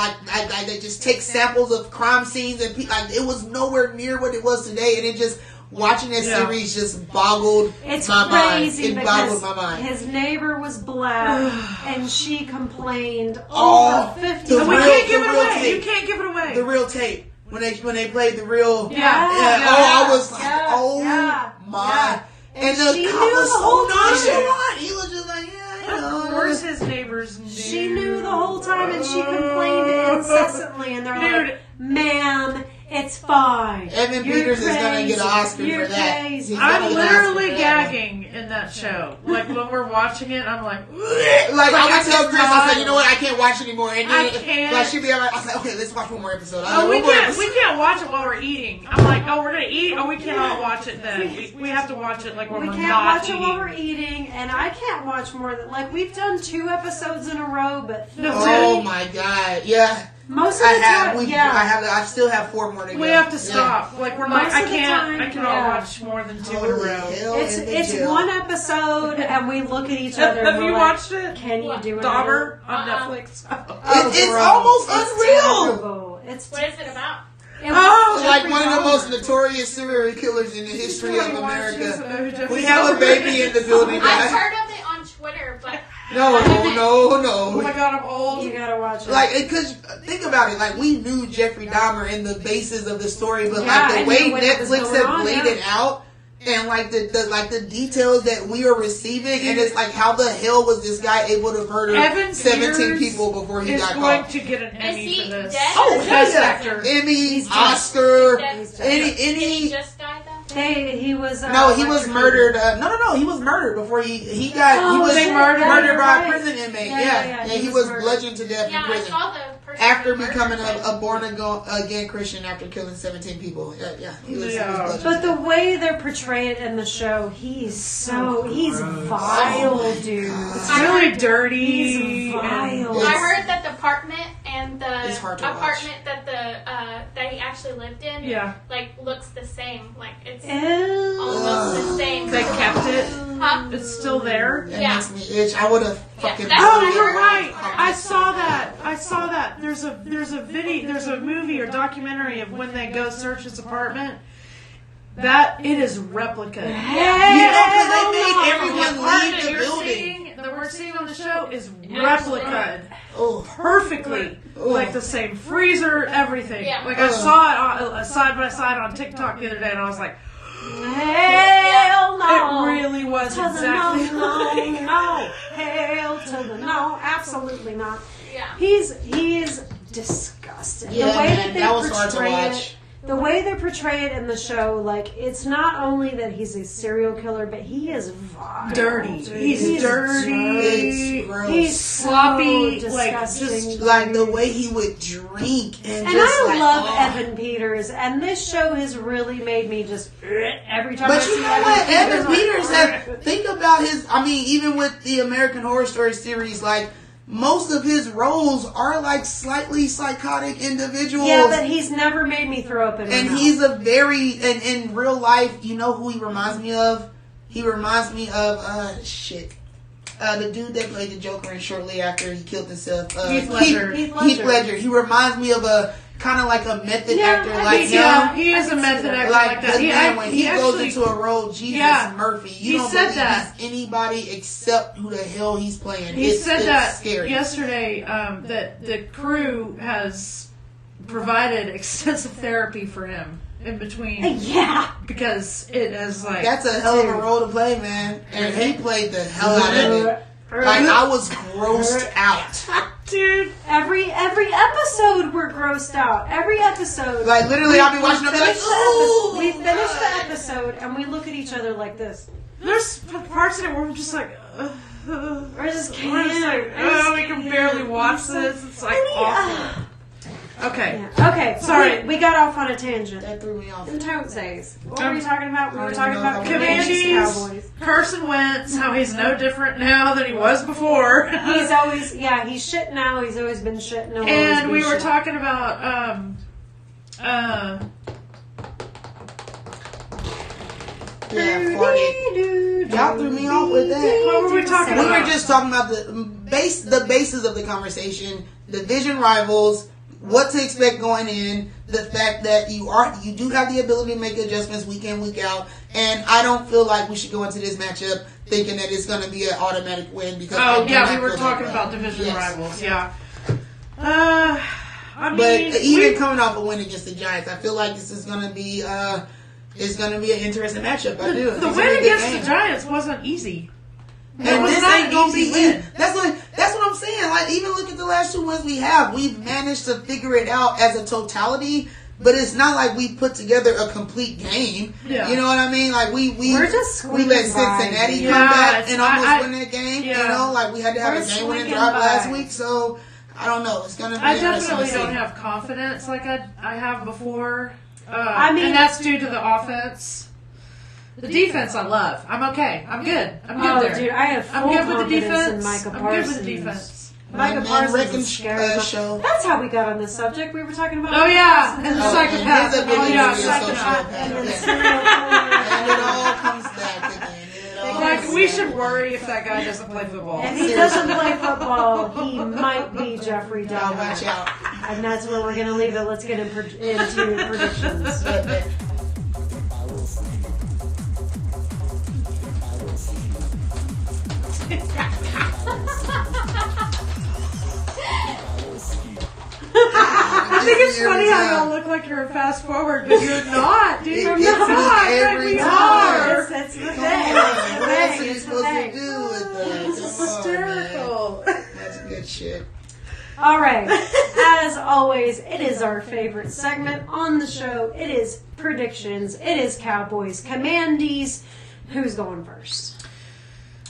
they just take samples of crime scenes and it was nowhere near what it was today. And it just watching that series just boggled It's my crazy mind. It boggled because my mind. his neighbor was black and she complained Oh, over 50 the And we real- can't give it the real away. tape. You can't give it away. The real tape when they played the real. Yeah. I was like, Yeah. oh Yeah. my. Yeah. And she the knew cop was the whole so time. nonchalant. He was just like, Of course, his neighbors knew. She knew the whole time and she complained incessantly and they're like, ma'am, it's fine. Evan You're Peters is gonna crazy. get an Oscar You're for that. crazy. He's gonna I'm get an Oscar literally for that. gagging in that show. Like when we're watching it, I'm like, Like I would tell Chris, I said, you know what, I can't watch anymore. And I then, can't. like she'd be like, I said, okay, let's watch one more episode. oh, we One more can't episode. watch it while we're eating. I'm like, oh, we're gonna eat. Oh, we cannot watch it then. We have to watch it like when We we're can't not watch eating. it while we're eating, and I can't watch more than we've done 2 episodes in a row, but Oh my god, yeah. most of I the have. time, yeah. I still have 4 more to go. We have to Yeah. stop. Like we're like, Most I of the can't. time, I cannot yeah. watch more than 2 in a Holy row. hell It's in the jail. one episode, and we look at each other. Have and you we're like, watched it? Can you do it? Dahmer on Netflix. It's gross. almost It's unreal. terrible. It's What is it about? Oh, Like one of the most notorious serial killers in the history of America. We have a baby in the building, I've guys. heard of it on Twitter, but No. Oh my god, I'm old. You gotta watch it. Like, because think about it, like we knew Jeffrey Dahmer in the basis of the story, but Yeah, like I the way knew when it was Netflix going had on, laid yeah. it out, and like the details that we are receiving, and it's like how the hell was this guy able to murder Evan 17 Peters people before he is got going caught? to get an is Emmy he for this. dead? Oh, Or hell Best yeah. actor. Emmy, Oscar, Did any. he just die though? he was. No, he was electrocuted. murdered. No, he was murdered before he got. He Oh, was they murdered murdered by a right. prison inmate. Yeah, He he was was murdered. bludgeoned to death Yeah, in I prison. saw the person After murdered, becoming but- a born again Christian after killing 17 people. Yeah, he was Yeah. bludgeoned But to the death. way they're portraying it in the show, he's vile, dude. It's really dirty. He's vile. I heard that the apartment and the It's hard to watch. apartment that that he actually lived in, Yeah. like looks the same. Like it's Ew. almost the same. They kept it. Huh? It's still there. That Yeah. makes me itch. I would have fucking. that's Oh, what I you're heard. right. I saw that. There's a movie or documentary of when they go search his apartment. That it is replica. because they made The everyone leave apartment the you're building. seeing, that we're seeing on the show is replica Oh, perfectly. Like the same freezer, everything. Yeah. Like I saw it side by side on TikTok the other day, and I was like, Hell no. it really was To the exactly no, like. no. Hell to the no. Absolutely not. Yeah. He is disgusting. Yeah, the way man, they that was hard to portray watch. The way they portray it in the show, like, it's not only that he's a serial killer, but he is vile. Dirty. dude. He's dirty. It's gross. He's sloppy, so like, disgusting. just like the way he would drink and And just I like, love oh. Evan Peters, and this show has really made me just every time I But see you know what? Evan I'm Peters like, had, think about his, I mean, even with the American Horror Story series, like, most of his roles are like slightly psychotic individuals. yeah, but he's never made me throw up in my and mouth. he's a very, and in real life, you know who he reminds me of? He reminds me of, the dude that played the Joker and shortly after he killed himself. Heath Ledger. Heath Ledger. He reminds me of a, kind of like a method actor I like can see him. that. He is a method actor Like, like that. the man, when he goes actually- into a role, Jesus Yeah. Murphy, He you don't said believe that. he's anybody except who the hell he's playing. He said it's that scary. yesterday, that the crew has provided extensive therapy for him in between yeah. because it is like That's a hell of a role to play, man. And he played the hell out of it. Like, I was grossed out. Dude. Every episode we're grossed out. Every episode. Like, literally, I'll be watching, I'll be like, ooh. We finish the episode and we look at each other like this. There's parts in it where we're just like, We're just we're just like, we can barely watch this. It's like awful. Okay. Yeah. Okay, Sorry. we got off on a tangent. That threw me off. And don't says. What were we talking about? We were talking about Commandies, Cowboys. Carson Wentz, how he's no different now than he was before. He's always, he's shit now. He's always been shit. And And we were talking about, Yeah, farted. Y'all threw me off with that. What were we talking We about? were just talking about the basis of the conversation, division rivals, what to expect going in, the fact that you do have the ability to make adjustments week in, week out, and I don't feel like we should go into this matchup thinking that it's going to be an automatic win because we were talking about division rivals. Yeah. I mean, but even coming off a win against the Giants, I feel like this is going to be it's going to be an interesting matchup. I do. The win against the Giants wasn't easy. And was this not ain't an gonna be easy easy. win. That's what I'm saying. Like, even look at the last 2 wins we have. We've managed to figure it out as a totality, but it's not like we put together a complete game. Yeah. You know what I mean? Like we just we let squeaking by. Cincinnati Yeah, come back and almost I- win that game. yeah. You know, like we had to have We're a game winning squeaking drive last by. week. So I don't know. It's gonna be. I interesting definitely to see. don't have confidence like I have before. I mean- and that's due to the offense. The defense I love. I'm okay. I'm good. I'm good there. Dude, I have full I'm good with the confidence defense. in Micah I'm Parsons. good with the defense. Micah Man, Parsons Reckon is scary. show. That's how we got on this subject. We were talking about. Oh yeah, and the Oh, psychopath. and his ability Oh yeah, to be a psychopath. And then sociopath. serial killer. And it all comes back again. It all Like comes we back. should worry if that guy doesn't play football. If he doesn't play football, he might be Jeffrey Y'all Dahmer. watch out. And that's where we're going to leave it. Let's get into predictions. I think it's funny how y'all look like you're a fast forward, but you're not, dude. It You're gets me not. every We time. are. That's the thing. What else are you It's the supposed to thing. do with that? It's Come on, man. hysterical. That's good shit. All right. As always, it is our favorite segment on the show. It is predictions. It is Cowboys Commandies. Who's going first?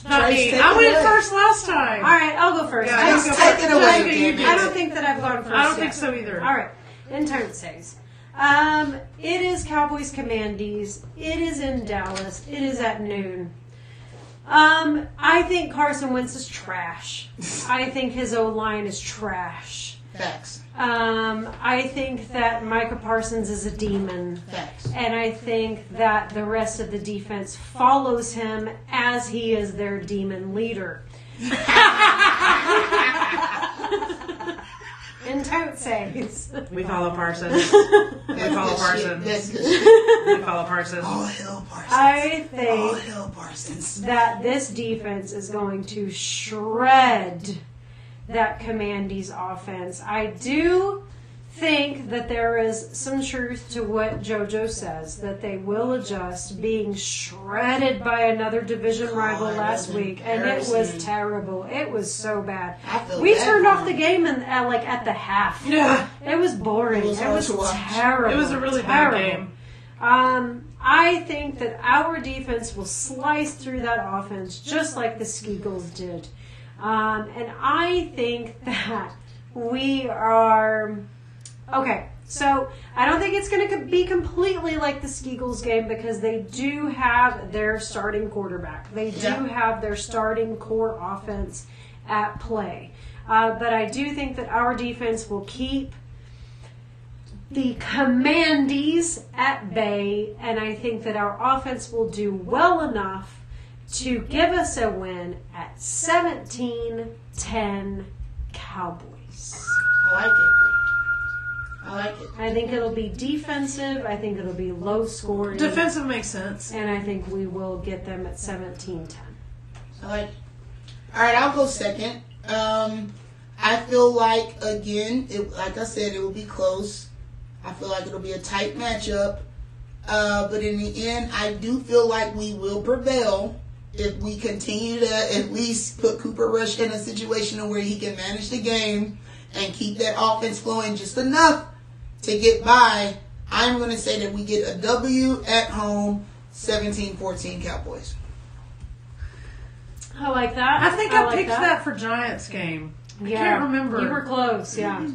Not Trace, me. take I it went away. first last time. All right, I'll go first. Yeah, I you don't, go Take first. it away, Jessica, you damn do it. I don't think that I've gone first I don't yet. think so either. All right. In turn says. It is Cowboys Commandies. It is in Dallas. It is at noon. I think Carson Wentz is trash. I think his O-line is trash. Facts. I think that Micah Parsons is a demon. Facts. And I think that the rest of the defense follows him as he is their demon leader. And don't says. We follow Parsons. We follow Parsons. That's good shit. We follow Parsons. All hell Parsons. I All think hell Parsons. that this defense is going to shred that Commandies offense. I do think that there is some truth to what JoJo says, that they will adjust, being shredded by another division rival God, last that's week, and it was embarrassing. terrible. It was so bad. I feel We bad turned for off the him. game at the half. Yeah. It was boring. It was It hard was to watch. terrible. It was a really terrible. bad game. I think that our defense will slice through that offense just like the Skeagles did. And I think that we are... Okay, so I don't think it's going to be completely like the Skeagles game because they do have their starting quarterback. They do have their starting core offense at play. But I do think that our defense will keep the Commandies at bay, and I think that our offense will do well enough to give us a win at 17-10 Cowboys. I like it. I like it. I think it'll be defensive. I think it'll be low scoring. Defensive makes sense. And I think we will get them at 17-10. I like it. All right, I'll go second. I feel like, again, like I said, it will be close. I feel like it'll be a tight matchup. But in the end, I do feel like we will prevail. if we continue to at least put Cooper Rush in a situation where he can manage the game and keep that offense flowing just enough to get by, I'm going to say that we get a W at home, 17-14 Cowboys. I like that. I think I like picked that for Giants game. I can't remember. You were close, yeah.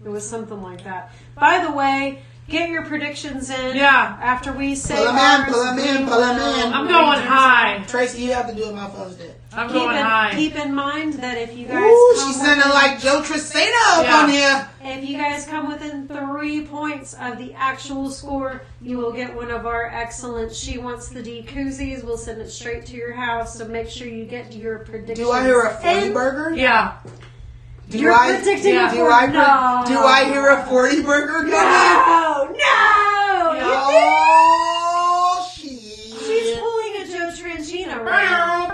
It was something like that. By the way, get your predictions in. Yeah. After we say Pull 'em in. I'm going high. Tracy, you have to do it. My phone's dead. I'm going high. Keep in mind that if you guys She's sounding like Joe Tristano up on here. if you guys come within 3 points of the actual score, you will get one of our excellent She Wants the D koozies. We'll send it straight to your house, so make sure you get your predictions. Do I hear a 40 burger? Yeah. You're predicting a 40. Do I hear a 40 burger coming? No! Oh, shit. She's pulling a Joe Tranchino right now.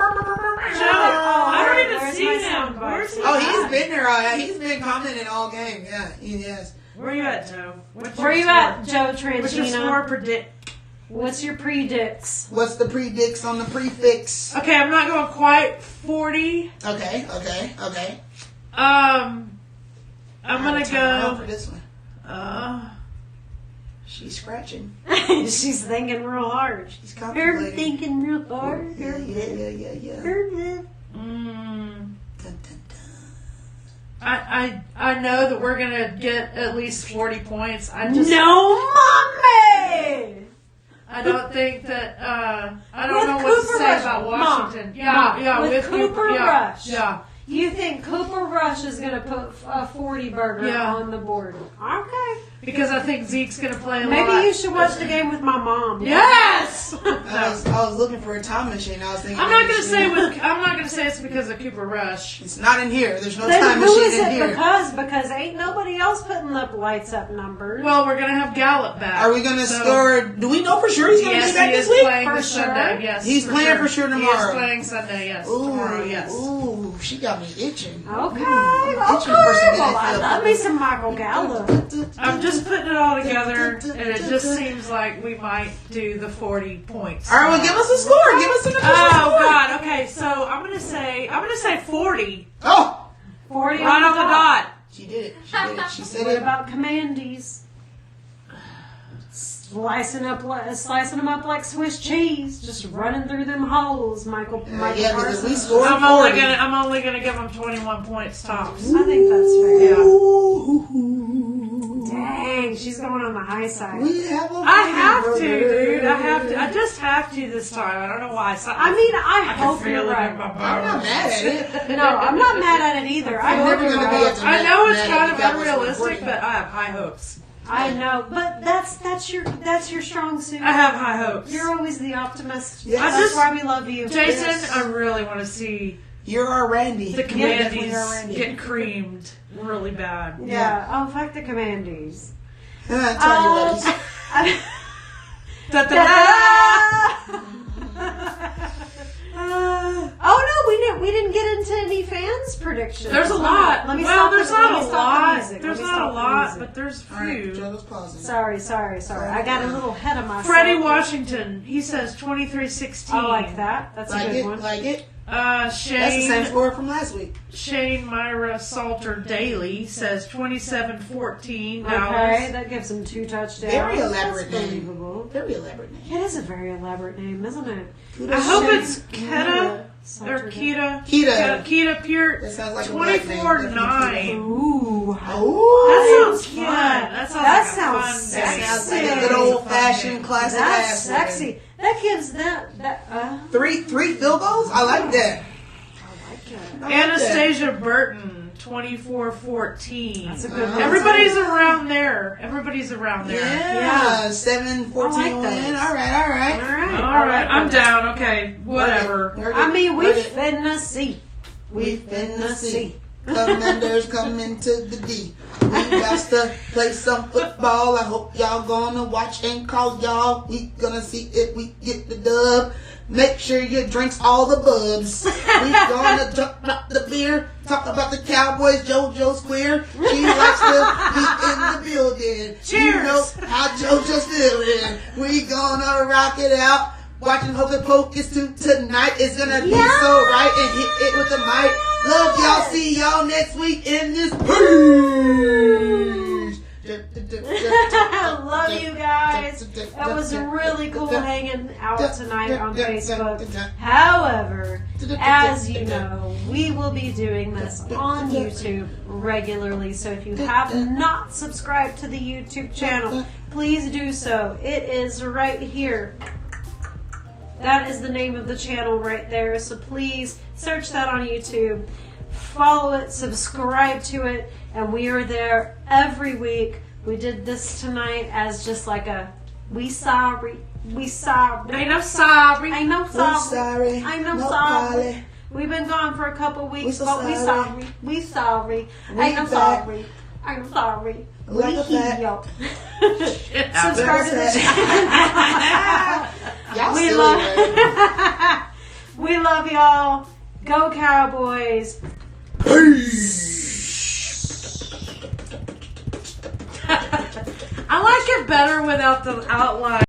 I don't even Where's see my him. soundbar? Where's he? Oh, he's been there. He's been commenting all game. Yeah, he has. Where you at, Joe? Where you at, Joe What's your Tranchino? score predict? What's your predicts? What's the predicts on the prefix? Okay, I'm not going quite 40. Okay. I'm gonna Turn around for go. this one. She's scratching. She's thinking real hard. She's Her contemplating. thinking real hard. Yeah. Dun, dun, dun. I know that we're gonna get at least 40 points. Mommy! I don't think that. I don't know what to say about Washington. With Cooper Rush. Yeah. You think Cooper Rush is going to put a 40 burger on the board? Okay. Because I think Zeke's going to play a lot. Maybe you should watch the game with my mom. Yes. I was looking for a time machine. I was thinking. I'm not gonna say it's because of Cooper Rush. It's not in here. There's no Then time who machine is in it here. because ain't nobody else putting up lights up numbers. Well, we're gonna have Gallup back. Are we gonna score? Do we know for sure he's gonna Yes, be back he this is week? playing For this sure. Sunday. Yes, He's playing for sure tomorrow. He is playing Sunday. Yes, tomorrow. Yes. Ooh, she got me itching. Okay. Itching for some Well, I NFL love me some Michael Gallup. I'm just putting it all together, and it just seems like we might do the 40 points. All right, well, give us a score. Give us an official Oh score. God. Okay, so I'm gonna say 40. Oh, 40 Right on the dot. she did it. She said What it. about Commandies? Slicing them up like Swiss cheese, just running through them holes, Michael Yeah, because if Parsons. we score I'm 40. only gonna give them 21 points tops. I think that's fair. Yeah. Dang, she's going on the high side. We have a I have to, burger. dude. I have to. I just have to this time. I don't know why. I mean, I can hope feel you're it in right. my I'm not bones. mad at it. No, I'm not mad at it either. I I'm hope never you're gonna be right. at the I know it's mad kind at of the Cowboys unrealistic, 40. but I have high hopes. I know, but that's your strong suit. I have high hopes. You're always the optimist. Yes. That's why we love you. Jason, Yes. I really want to see You're our Randy. the definitely are Commandies Randy. get creamed really bad. Yeah. Oh, fuck the Commandies. Target Oh no, we didn't get into any fans predictions. There's a lot. Let me well, stop there's the- not let a me stop the lot. music. There's Let me not a stop the lot, music. but there's All right, few. Joe's pausing. Sorry. I got a little ahead of myself. Freddie Washington, he says 23-16. I like that. That's a Like good it, one. like it. That's the same Shane score from last week. Myra Salter Daly says 27-14 Okay, Dallas. that gives him 2 touchdowns. Very elaborate That's name. believable. Very elaborate name. It is a very elaborate name, isn't it? I hope Shane it's Keta or Kita. Kita. Kita Peart. That sounds like a black name. 24-9. Ooh. Oh, That sounds fun. That sounds That like sounds a fun sexy. name. sounds like a good old fashioned classic That's ass. sexy. That gives that. Three field goals? I like that. I like Anastasia Burton, 24-14. That's a good one. Everybody's around there. Everybody's around there. Yeah, 7-14 I like win. those. All right. All right, I'm down. Okay, whatever. I mean, we Work it. finna see. We finna see. Commanders coming to the D. We got to play some football. I hope y'all gonna watch and call y'all. We gonna see if we get the dub. Make sure you drinks all the bubs. We gonna drop the beer. Talk about the Cowboys, JoJo Square. She likes to be in the building. Cheers. You know how JoJo's feeling. We gonna rock it out. Watching Hocus Pocus 2 tonight. It's gonna be so right and hit it with the mic. Love y'all. See y'all next week in this page. Love you guys. That was really cool hanging out tonight on Facebook. However, as you know, we will be doing this on YouTube regularly. So if you have not subscribed to the YouTube channel, please do so. It is right here. That is the name of the channel right there. So please search that on YouTube. Follow it, subscribe to it, and we are there every week. We did this tonight as just like a we sorry. Ain't no sorry. I know sorry. I know No sorry. Polly. We've been gone for a couple weeks, so but we sorry. sorry. We sorry. We I know back. sorry. I'm sorry. Like We a fact. heal. Subscribe to the channel. Y'all We silly, love man. we love y'all. Go Cowboys. I like it better without the outline.